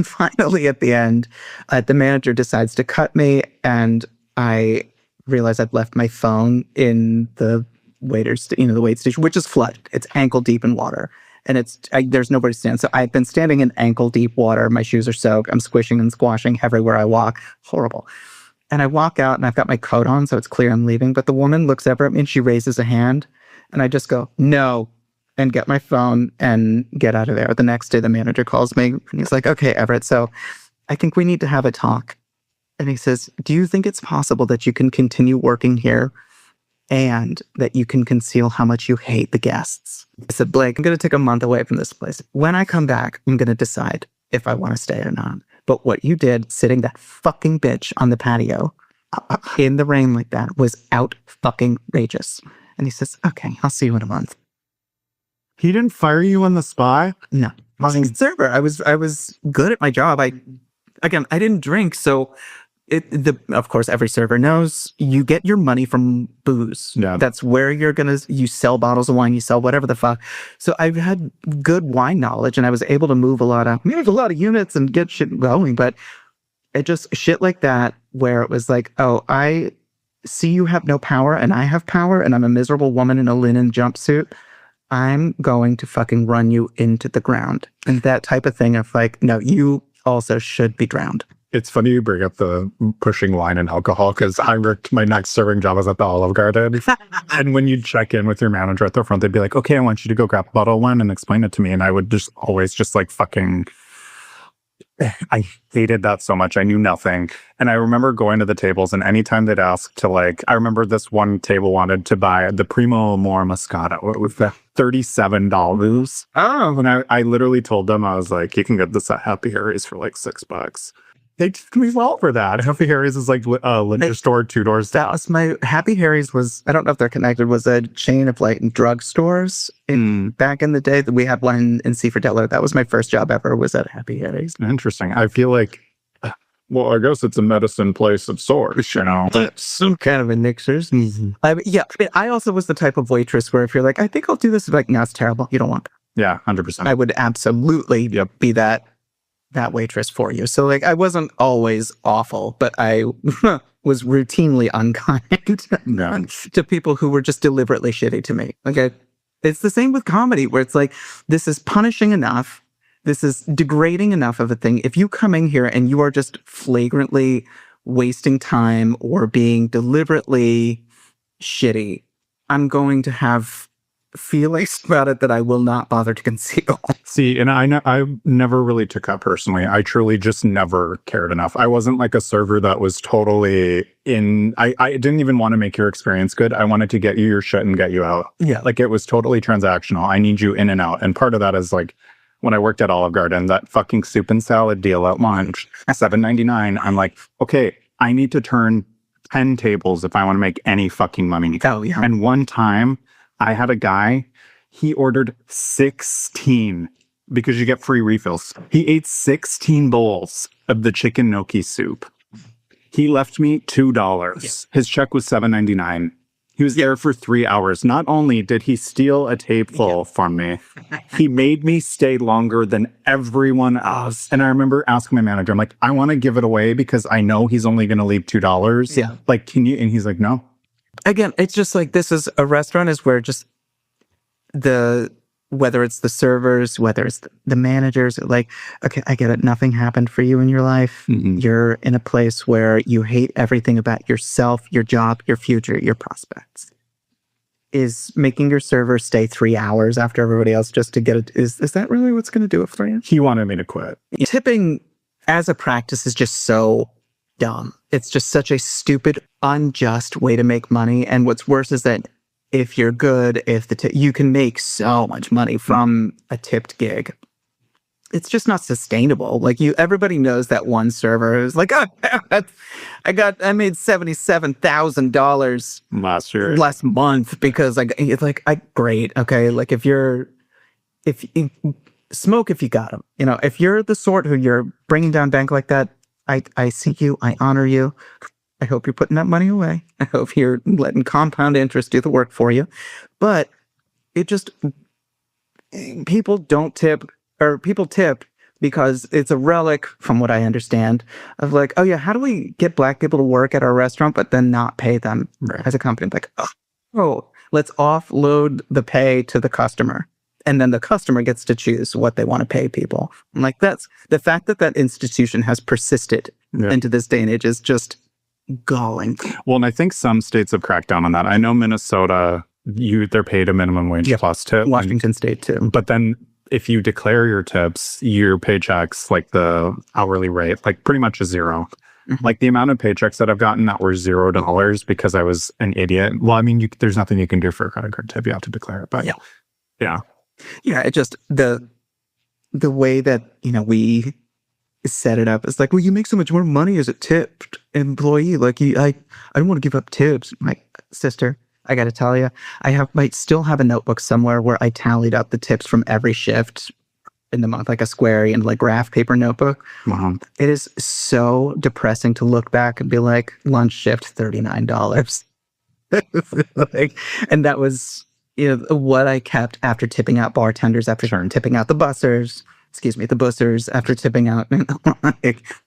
[SPEAKER 1] finally at the end, the manager decides to cut me and I realize I've left my phone in the the wait station, which is flooded. It's ankle deep in water. And there's nobody to stand. So I've been standing in ankle deep water. My shoes are soaked. I'm squishing and squashing everywhere I walk. Horrible. And I walk out and I've got my coat on, so it's clear I'm leaving. But the woman looks over at me and she raises a hand. And I just go, no, and get my phone and get out of there. The next day, the manager calls me and he's like, okay, Everett, so I think we need to have a talk. And he says, do you think it's possible that you can continue working here and that you can conceal how much you hate the guests? I said, Blake, I'm going to take a month away from this place. When I come back, I'm going to decide if I want to stay or not. But what you did, sitting that fucking bitch on the patio in the rain like that, was out fucking outrageous. And he says, okay, I'll see you in a month.
[SPEAKER 2] He didn't fire you on the spot?
[SPEAKER 1] No. I was a server. I was good at my job. I didn't drink, so of course every server knows you get your money from booze.
[SPEAKER 2] Yeah.
[SPEAKER 1] That's where you sell bottles of wine, you sell whatever the fuck. So I've had good wine knowledge and I was able to move a lot of units and get shit going, but it just shit like that where it was like, oh, I see you have no power and I have power and I'm a miserable woman in a linen jumpsuit. I'm going to fucking run you into the ground. And that type of thing of like, no, you also should be drowned.
[SPEAKER 2] It's funny you bring up the pushing wine and alcohol because my next serving job was at the Olive Garden. And when you check in with your manager at the front, they'd be like, okay, I want you to go grab a bottle of wine and explain it to me. And I would just always just like fucking... I hated that so much. I knew nothing. And I remember going to the tables and anytime they'd ask to like, I remember this one table wanted to buy the Primo Amor Moscato. It was $37. Oh. And I literally told them, I was like, you can get this at Happy Harry's for like $6. They took me well for that. Happy Harry's is like a liquor store 2 doors down.
[SPEAKER 1] That was my Happy Harry's was, I don't know if they're connected, was a chain of like drugstores. Back in the day that we had one in Seaford Delaware. That was my first job ever, was at Happy Harry's.
[SPEAKER 2] Interesting. I feel like, well, I guess it's a medicine place of sorts, you know.
[SPEAKER 1] That's some kind of a Nixers. I also was the type of waitress where if you're like, I think I'll do this, like, no, it's terrible. You don't want that.
[SPEAKER 2] Yeah, 100%.
[SPEAKER 1] I would absolutely be that waitress for you. So like I wasn't always awful, but I was routinely unkind to people who were just deliberately shitty to me. Okay. It's the same with comedy where it's like, this is punishing enough. This is degrading enough of a thing. If you come in here and you are just flagrantly wasting time or being deliberately shitty, I'm going to have feelings about it that I will not bother to conceal.
[SPEAKER 2] See, and I never really took that personally. I truly just never cared enough. I wasn't like a server that was totally in. I didn't even want to make your experience good. I wanted to get you your shit and get you out.
[SPEAKER 1] Yeah.
[SPEAKER 2] Like it was totally transactional. I need you in and out. And part of that is like when I worked at Olive Garden, that fucking soup and salad deal at lunch, $7.99. I'm like, okay, I need to turn 10 tables if I want to make any fucking money.
[SPEAKER 1] Oh, yeah.
[SPEAKER 2] And one time, I had a guy, he ordered 16 because you get free refills. He ate 16 bowls of the chicken gnocchi soup. He left me $2. Yeah. His check was $7.99. He was there for 3 hours. Not only did he steal a tape full from me, he made me stay longer than everyone else. And I remember asking my manager, I'm like, I want to give it away because I know he's only going to leave $2.
[SPEAKER 1] Yeah.
[SPEAKER 2] Like, can you? And he's like, no.
[SPEAKER 1] Again, it's just like this is a restaurant is where just whether it's the servers, whether it's the managers, like, okay, I get it. Nothing happened for you in your life. Mm-hmm. You're in a place where you hate everything about yourself, your job, your future, your prospects. Is making your server stay 3 hours after everybody else just to get it? Is that really what's going to do it for you?
[SPEAKER 2] He wanted me to quit.
[SPEAKER 1] Tipping as a practice is just so dumb. It's just such a stupid, unjust way to make money. And what's worse is that if you're good, you can make so much money from a tipped gig. It's just not sustainable. Like everybody knows that one server who's like, oh, I made $77,000 last month because great. Okay. Like if you smoke, if you got them, if you're the sort who you're bringing down bank like that, I see you. I honor you. I hope you're putting that money away. I hope you're letting compound interest do the work for you. But people tip because it's a relic, from what I understand, of like, oh yeah, how do we get Black people to work at our restaurant but then not pay them as a company? Like, oh, let's offload the pay to the customer. And then the customer gets to choose what they want to pay people. Like that's the fact that institution has persisted into this day and age is just galling.
[SPEAKER 2] Well, and I think some states have cracked down on that. I know Minnesota, they're paid a minimum wage plus tip.
[SPEAKER 1] Washington State too.
[SPEAKER 2] But then if you declare your tips, your paychecks, like the hourly rate, like pretty much is zero. Like the amount of paychecks that I've gotten that were $0 because I was an idiot. Well, I mean, there's nothing you can do for a credit card tip. You have to declare it. But yeah.
[SPEAKER 1] It just the way that we set it up is like, well, you make so much more money as a tipped employee. Like I don't want to give up tips. My sister, I got to tell you, I still have a notebook somewhere where I tallied up the tips from every shift in the month, like a square and like graph paper notebook.
[SPEAKER 2] Wow.
[SPEAKER 1] It is so depressing to look back and be like, lunch shift, $39. And that was what I kept after tipping out bartenders, after tipping out the bussers, after tipping out.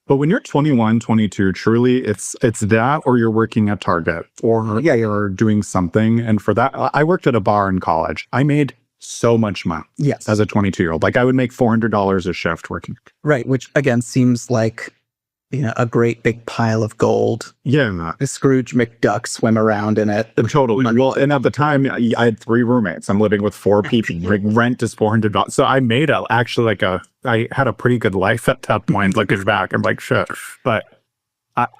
[SPEAKER 2] But when you're 21, 22, truly it's that, or you're working at Target, or you're doing something. And for that, I worked at a bar in college. I made so much money as a 22-year-old. Like I would make $400 a shift working.
[SPEAKER 1] Right, which again seems like a great big pile of gold.
[SPEAKER 2] Yeah.
[SPEAKER 1] Scrooge McDuck swim around in it.
[SPEAKER 2] Totally. Well, and at the time, I had 3 roommates. I'm living with 4 people. Like rent is $400. So I made I had a pretty good life at that point. Looking back, I'm like, shit. But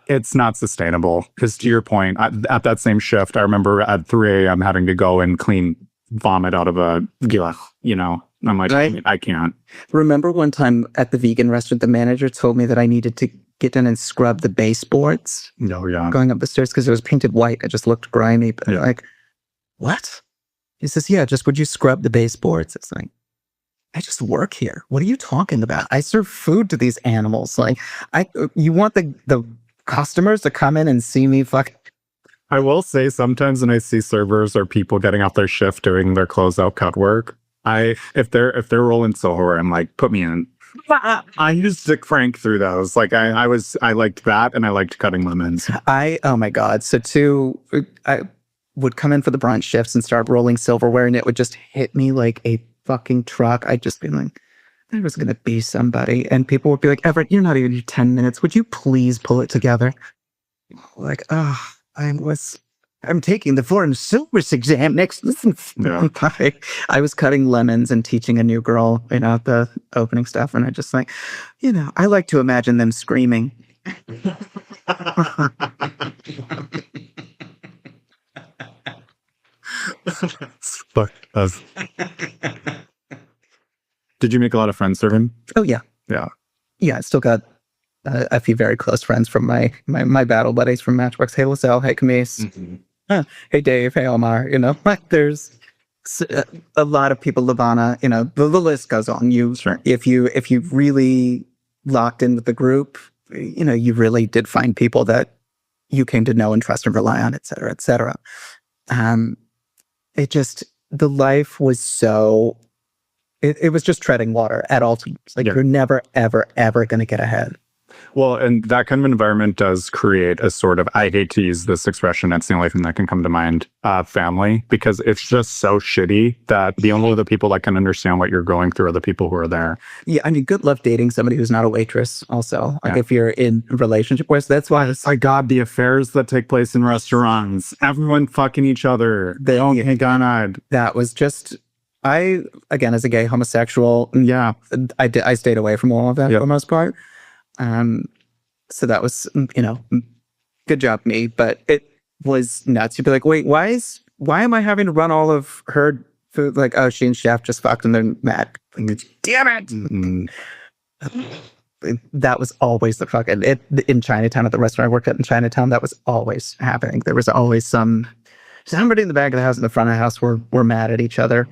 [SPEAKER 2] it's not sustainable. Because to your point, at that same shift, I remember at 3 a.m. having to go and clean vomit out of a gila, I'm like, I can't.
[SPEAKER 1] Remember one time at the vegan restaurant, the manager told me that I needed to get in and scrub the baseboards going up the stairs because it was painted white. It just looked grimy. But like, what? He says, just would you scrub the baseboards? It's like, I just work here. What are you talking about? I serve food to these animals. Like, you want the customers to come in and see me fucking.
[SPEAKER 2] I will say sometimes when I see servers or people getting off their shift doing their closeout cut work, if they're rolling silverware, I'm like, put me in. I used to crank through those. Like I liked that, and I liked cutting lemons.
[SPEAKER 1] Oh my God. So I would come in for the brunch shifts and start rolling silverware, and it would just hit me like a fucking truck. I'd just be like, there was going to be somebody. And people would be like, Everett, you're not even in 10 minutes. Would you please pull it together? Like, I'm taking the foreign service exam next. I was cutting lemons and teaching a new girl, the opening stuff. And I just like, I like to imagine them screaming.
[SPEAKER 2] Fuck us. Did you make a lot of friends serving?
[SPEAKER 1] Oh, yeah. Yeah, I still got a few very close friends from my battle buddies from Matchbox. Hey, LaSalle. Hey, Camise. Hey, Dave. Hey, Omar. Like there's a lot of people, Lavana, the list goes on. If you really locked in with the group, you really did find people that you came to know and trust and rely on, et cetera, et cetera. The life was so, it was just treading water at all times. Like you're never, ever, ever going to get ahead.
[SPEAKER 2] Well, and that kind of environment does create a sort of, I hate to use this expression, that's the only thing that can come to mind, family, because it's just so shitty that the only other people that can understand what you're going through are the people who are there.
[SPEAKER 1] Yeah, I mean, good luck dating somebody who's not a waitress also. Like if you're in a relationship with, that's why it's
[SPEAKER 2] my God, the affairs that take place in restaurants, everyone fucking each other.
[SPEAKER 1] That was just, again, as a gay homosexual, I stayed away from all of that for the most part. So that was, good job me, but it was nuts. You'd be like, wait, why am I having to run all of her food? Like, oh, she and chef just fucked and they're mad. Like, damn it. Mm-hmm. That was always the fucking, in Chinatown, at the restaurant I worked at in Chinatown, that was always happening. There was always somebody in the back of the house and the front of the house were mad at each other.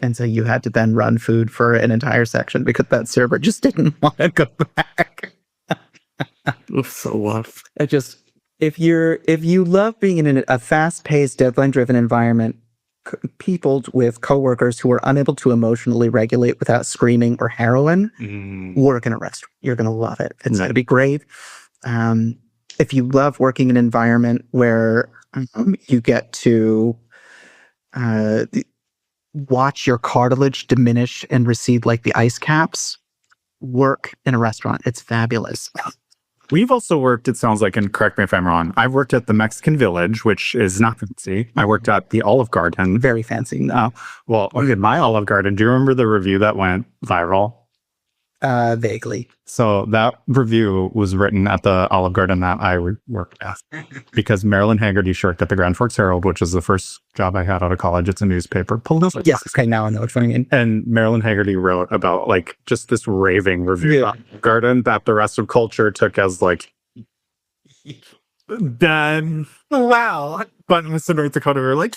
[SPEAKER 1] And so you had to then run food for an entire section because that server just didn't want to go back.
[SPEAKER 2] So rough.
[SPEAKER 1] If you love being in a fast-paced, deadline-driven environment, peopled with coworkers who are unable to emotionally regulate without screaming or heroin, work in a restaurant. You're going to love it. It's going to be great. If you love working in an environment where you get to watch your cartilage diminish and recede like the ice caps, work in a restaurant. It's fabulous.
[SPEAKER 2] We've also worked, it sounds like, and correct me if I'm wrong, I've worked at the Mexican Village, which is not fancy. I worked at the Olive Garden.
[SPEAKER 1] Very fancy. No.
[SPEAKER 2] Well, look at my Olive Garden. Do you remember the review that went viral?
[SPEAKER 1] Vaguely.
[SPEAKER 2] So that review was written at the Olive Garden that I worked at because Marilyn Haggerty worked at the Grand Forks Herald, which is the first job I had out of college. It's a newspaper.
[SPEAKER 1] Yes. Okay. Now I know what you mean.
[SPEAKER 2] And Marilyn Haggerty wrote about like just this raving review of Olive Garden that the rest of culture took as like, then wow. But in North Dakota, we were like,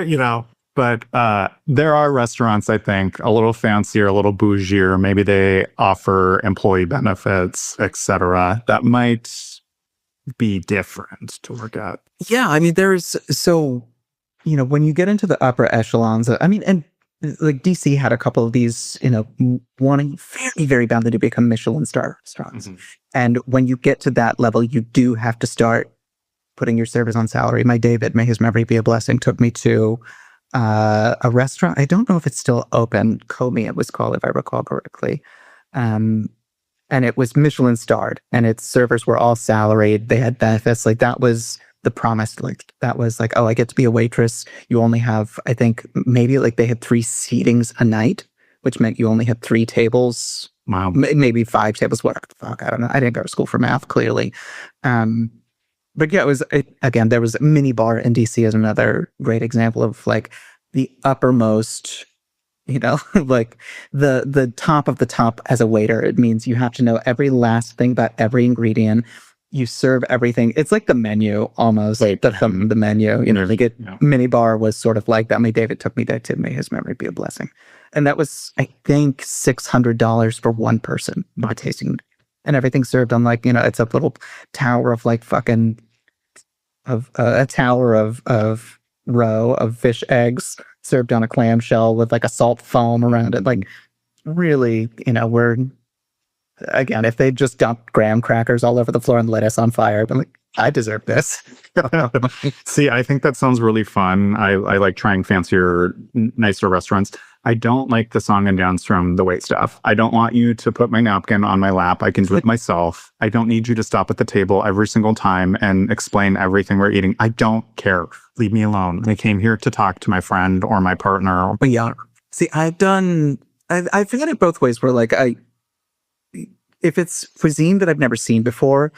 [SPEAKER 2] you know. But there are restaurants, I think, a little fancier, a little bougier. Maybe they offer employee benefits, etc. That might be different to work at.
[SPEAKER 1] Yeah, I mean, when you get into the upper echelons, and like DC had a couple of these, wanting very, very badly to become Michelin star restaurants. Mm-hmm. And when you get to that level, you do have to start putting your servers on salary. My David, may his memory be a blessing, took me to a restaurant. I don't know if it's still open. Comey, it was called, if I recall correctly. And it was Michelin starred, and its servers were all salaried. They had benefits. Like, that was the promise. Like, that was like, oh, I get to be a waitress. You only have, I think, maybe like they had 3 seatings a night, which meant you only had 3 tables.
[SPEAKER 2] Wow.
[SPEAKER 1] Maybe 5 tables. What the fuck? I don't know. I didn't go to school for math, clearly. But yeah, again, there was a mini bar in DC as another great example of like the uppermost, like the top of the top as a waiter. It means you have to know every last thing about every ingredient. You serve everything. It's like the menu almost. Like the menu, mini bar was sort of like that. David took me there to, may his memory be a blessing. And that was, I think, $600 for one person by tasting. And everything served on like, it's a little tower of like fucking, a tower of roe of fish eggs served on a clamshell with like a salt foam around it. Like, really, again, if they just dumped graham crackers all over the floor and lit us on fire, I'm like, I deserve this.
[SPEAKER 2] See, I think that sounds really fun. I like trying fancier, nicer restaurants. I don't like the song and dance from the wait staff. I don't want you to put my napkin on my lap. I can do it myself. I don't need you to stop at the table every single time and explain everything we're eating. I don't care. Leave me alone. I came here to talk to my friend or my partner.
[SPEAKER 1] But yeah, see, I've done it both ways where like if it's cuisine that I've never seen before,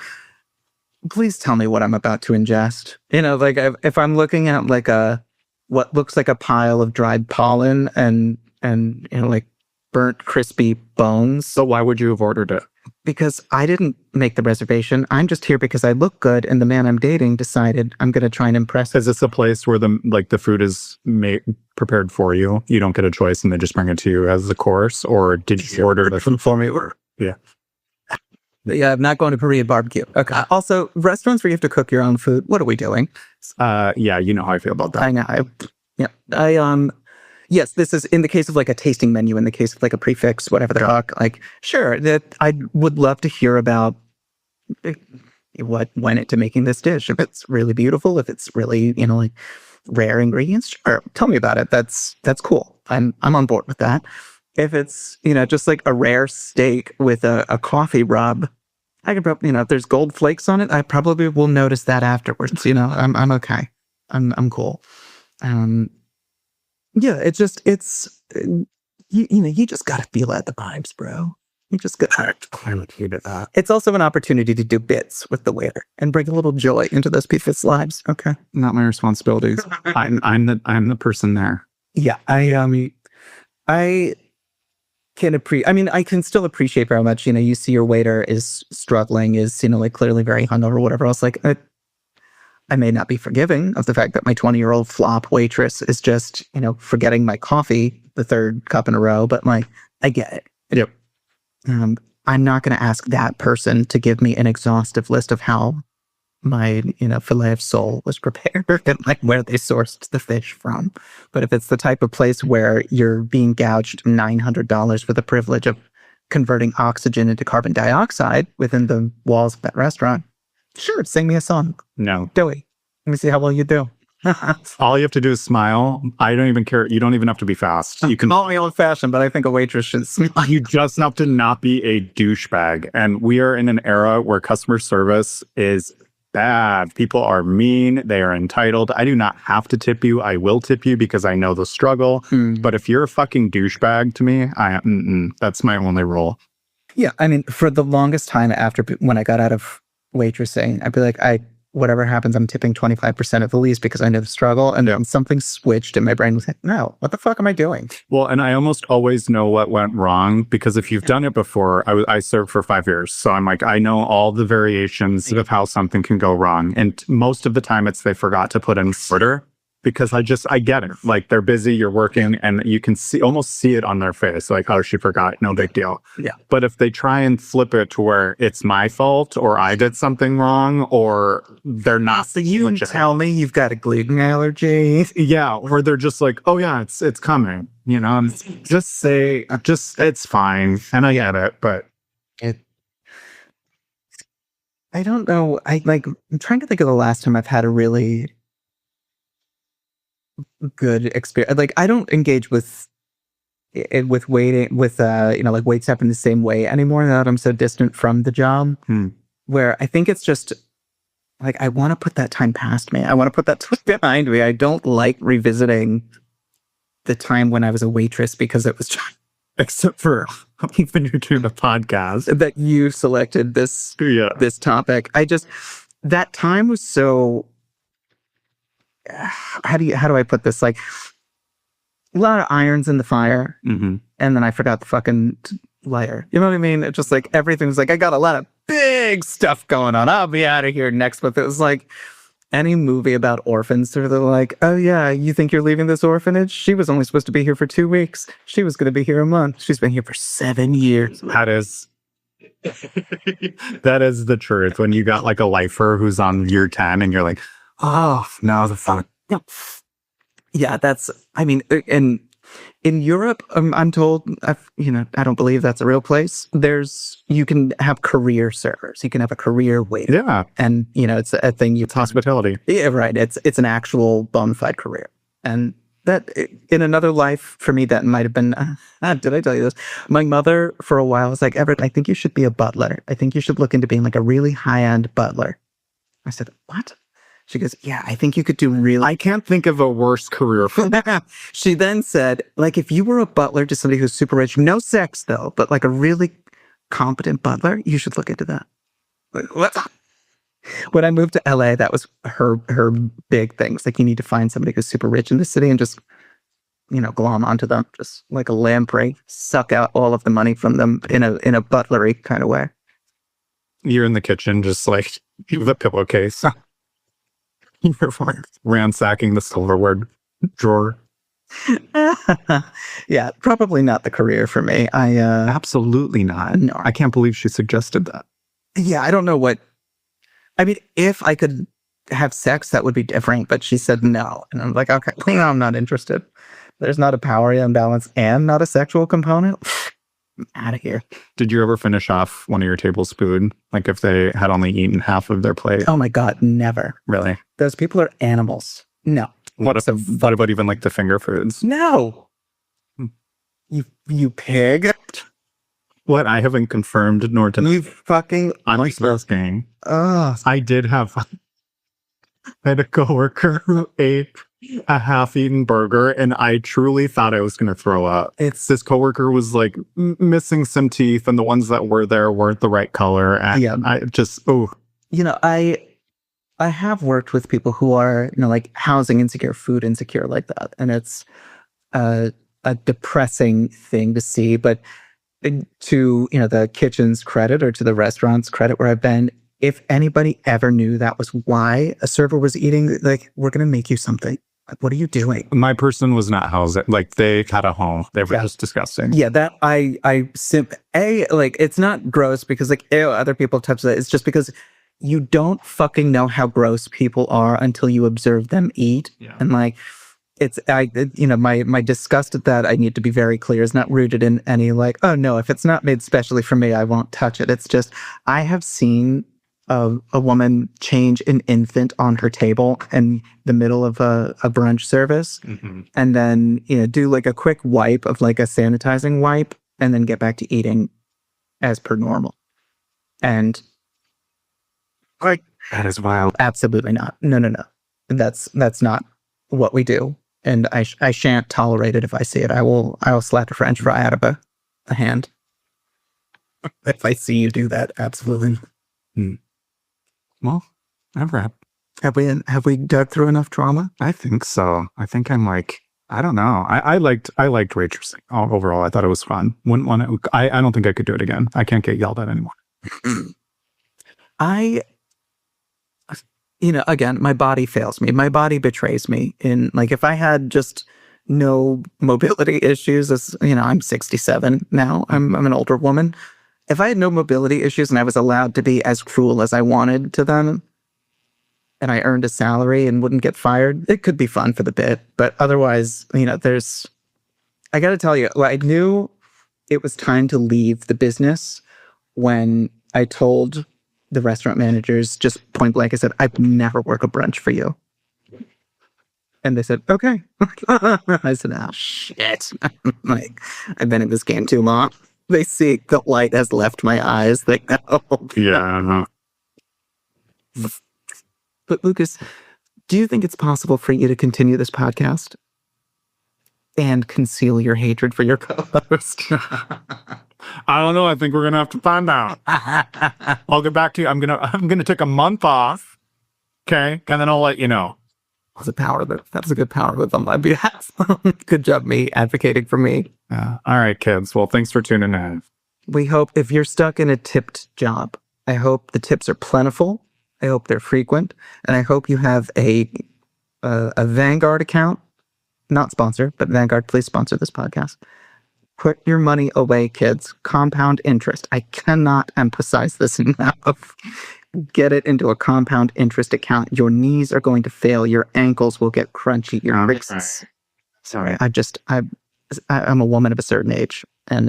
[SPEAKER 1] please tell me what I'm about to ingest. Like if I'm looking at like what looks like a pile of dried pollen and like burnt crispy bones.
[SPEAKER 2] So why would you have ordered it?
[SPEAKER 1] Because I didn't make the reservation. I'm just here because I look good, and the man I'm dating decided I'm going to try and impress.
[SPEAKER 2] Is this a place where the food is prepared for you? You don't get a choice, and they just bring it to you as a course, or did you order the food
[SPEAKER 1] for me?
[SPEAKER 2] Yeah.
[SPEAKER 1] Yeah, I'm not going to Korean barbecue. Okay. Also, restaurants where you have to cook your own food. What are we doing?
[SPEAKER 2] Yeah, you know how I feel about that.
[SPEAKER 1] I know. Yes, this is in the case of like a tasting menu, in the case of like a prefix, whatever the fuck. Like, sure, that I would love to hear about what went into making this dish. If it's really beautiful, if it's really, like rare ingredients, sure, tell me about it. That's cool. I'm on board with that. If it's, just like a rare steak with a coffee rub, I could probably, if there's gold flakes on it, I probably will notice that afterwards. I'm okay. I'm cool. Yeah, you just gotta feel out the vibes, bro. You just got.
[SPEAKER 2] I would hate that.
[SPEAKER 1] It's also an opportunity to do bits with the waiter and bring a little joy into those people's lives. Okay,
[SPEAKER 2] not my responsibilities. I'm the person there.
[SPEAKER 1] Yeah, I can still appreciate very much, you see your waiter is struggling, is, like clearly very hungover or whatever else. Like, I may not be forgiving of the fact that my 20-year-old flop waitress is just, forgetting my coffee the 3rd cup in a row, but like, I get it.
[SPEAKER 2] Yep.
[SPEAKER 1] I'm not going to ask that person to give me an exhaustive list of how my, fillet of sole was prepared and like where they sourced the fish from. But if it's the type of place where you're being gouged $900 for the privilege of converting oxygen into carbon dioxide within the walls of that restaurant, sure, sing me a song.
[SPEAKER 2] No.
[SPEAKER 1] Do it. Let me see how well you do.
[SPEAKER 2] All you have to do is smile. I don't even care. You don't even have to be fast. You can
[SPEAKER 1] call me old fashioned, but I think a waitress should smile.
[SPEAKER 2] You just have to not be a douchebag. And we are in an era where customer service is bad. People are mean. They are entitled. I do not have to tip you. I will tip you because I know the struggle. But if you're a fucking douchebag to me, that's my only rule.
[SPEAKER 1] Yeah. I mean, for the longest time when I got out of waitressing, I'd be like, whatever happens, I'm tipping 25% of the least because I know the struggle. And then something switched and my brain was like, no, what the fuck am I doing?
[SPEAKER 2] Well, and I almost always know what went wrong because if you've done it before, I served for 5 years. So I'm like, I know all the variations of how something can go wrong. And most of the time it's they forgot to put in order. Because I get it. Like they're busy, you're working, and you can almost see it on their face. Like, oh, she forgot, no big deal.
[SPEAKER 1] Yeah.
[SPEAKER 2] But if they try and flip it to where it's my fault or I did something wrong or they're not.
[SPEAKER 1] So you tell me you've got a gluten allergy.
[SPEAKER 2] Yeah. Or they're just like, oh yeah, it's coming. You know, just say, it's fine. And I get it, but.
[SPEAKER 1] I don't know. I'm trying to think of the last time I've had a really good experience. Like I don't engage with waiting with like wait step in the same way anymore now that I'm so distant from the job. Where I think it's just like I want to put that time past me. I want to put that behind me. I don't like revisiting the time when I was a waitress because it was just,
[SPEAKER 2] except for when you're doing a podcast
[SPEAKER 1] that you selected this topic. That time was so. How do I put this? Like a lot of irons in the fire, and then I forgot the fucking lighter. You know what I mean? It's just like everything's like I got a lot of big stuff going on. I'll be out of here next month. It was like any movie about orphans, where they're like, "Oh yeah, you think you're leaving this orphanage? She was only supposed to be here for 2 weeks. She was going to be here a month. She's been here for 7 years."
[SPEAKER 2] That is the truth. When you got like a lifer who's on year 10, and you're like. Oh, no, the fuck.
[SPEAKER 1] Yeah, I mean, in Europe, I'm told, I don't believe that's a real place. You can have career servers. You can have a career waiter.
[SPEAKER 2] Yeah.
[SPEAKER 1] And, it's a thing
[SPEAKER 2] It's hospitality.
[SPEAKER 1] Yeah, right. It's an actual bona fide career. And that, in another life, for me, that might have been, did I tell you this? My mother, for a while, was like, Everett, I think you should be a butler. I think you should look into being like a really high-end butler. I said, what? She goes, yeah, I think you could do really...
[SPEAKER 2] I can't think of a worse career.
[SPEAKER 1] She then said, like, if you were a butler to somebody who's super rich, no sex though, but like a really competent butler, you should look into that. Like, what? When I moved to LA, that was her big thing. It's like, you need to find somebody who's super rich in the city and just, glom onto them, just like a lamprey, suck out all of the money from them in a butlery kind of way.
[SPEAKER 2] You're in the kitchen, just like, with a pillowcase. You're ransacking the silverware drawer.
[SPEAKER 1] Yeah, probably not the career for me.
[SPEAKER 2] Absolutely not.
[SPEAKER 1] No.
[SPEAKER 2] I can't believe she suggested that.
[SPEAKER 1] Yeah, I don't know what. I mean, if I could have sex, that would be different. But she said no, and I'm like, okay, no, I'm not interested. There's not a power imbalance and not a sexual component. I'm out of here.
[SPEAKER 2] Did you ever finish off one of your tablespoon? Like if they had only eaten half of their plate?
[SPEAKER 1] Oh my God, never.
[SPEAKER 2] Really?
[SPEAKER 1] Those people are animals. No.
[SPEAKER 2] What about even like the finger foods?
[SPEAKER 1] No. You pig.
[SPEAKER 2] What? I haven't confirmed nor denied.
[SPEAKER 1] You fucking.
[SPEAKER 2] I'm like asking.
[SPEAKER 1] Oh.
[SPEAKER 2] I had a coworker who ate a half-eaten burger, and I truly thought I was going to throw up. This coworker was like missing some teeth, and the ones that were there weren't the right color. And
[SPEAKER 1] yeah,
[SPEAKER 2] I just
[SPEAKER 1] I have worked with people who are like housing insecure, food insecure like that, and it's a depressing thing to see. But to the kitchen's credit or to the restaurant's credit where I've been, if anybody ever knew that was why a server was eating, like, we're going to make you something. Like, what are you doing?
[SPEAKER 2] My person was not housed. Like, they had a home. They were just disgusting.
[SPEAKER 1] Yeah, that it's not gross because like, ew, other people touch that. It's just because you don't fucking know how gross people are until you observe them eat. Yeah. And like, my disgust at that, I need to be very clear, is not rooted in any like, oh no, if it's not made specially for me, I won't touch it. It's just, I have seen a woman change an infant on her table in the middle of a brunch service, and then do like a quick wipe of like a sanitizing wipe, and then get back to eating as per normal. And like
[SPEAKER 2] That is wild.
[SPEAKER 1] absolutely not. No. That's not what we do, and I shan't tolerate it if I see it. I will slap a French fry out of a hand if I see you do that. Absolutely.
[SPEAKER 2] Well, Everett.
[SPEAKER 1] Have we dug through enough trauma?
[SPEAKER 2] I think so. I think I'm like, I don't know. I liked waitressing overall. I thought it was fun. Wouldn't want to. I don't think I could do it again. I can't get yelled at anymore.
[SPEAKER 1] Again, my body fails me. My body betrays me. In like, if I had just no mobility issues, as I'm 67 now. I'm an older woman. If I had no mobility issues and I was allowed to be as cruel as I wanted to them, and I earned a salary and wouldn't get fired, it could be fun for the bit. But otherwise, I got to tell you, I knew it was time to leave the business when I told the restaurant managers, just point blank, I said, I'd never work a brunch for you. And they said, okay. I said, oh, shit. Like, I've been in this game too long. They see the light has left my eyes. They know.
[SPEAKER 2] Yeah.
[SPEAKER 1] But Lucas, do you think it's possible for you to continue this podcast and conceal your hatred for your co-host?
[SPEAKER 2] I don't know. I think we're gonna have to find out. I'll get back to you. I'm gonna take a month off. Okay, and then I'll let you know.
[SPEAKER 1] That's a good power move on my behalf. Good job, me advocating for me.
[SPEAKER 2] Yeah. All right, kids. Well, thanks for tuning in.
[SPEAKER 1] We hope if you're stuck in a tipped job, I hope the tips are plentiful. I hope they're frequent, and I hope you have a Vanguard account. Not sponsored, but Vanguard, please sponsor this podcast. Put your money away, kids. Compound interest. I cannot emphasize this enough. Get it into a compound interest account. Your knees are going to fail. Your ankles will get crunchy. Your wrists. Sorry, I'm a woman of a certain age, and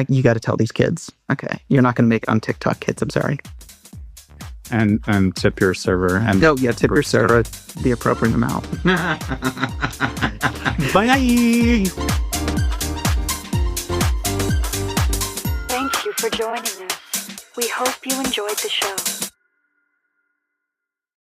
[SPEAKER 1] you got to tell these kids. Okay, you're not going to make it on TikTok, kids. I'm sorry.
[SPEAKER 2] And tip your server. And
[SPEAKER 1] tip your server the appropriate amount.
[SPEAKER 2] Bye.
[SPEAKER 3] Thank you for joining us. We hope you enjoyed the show.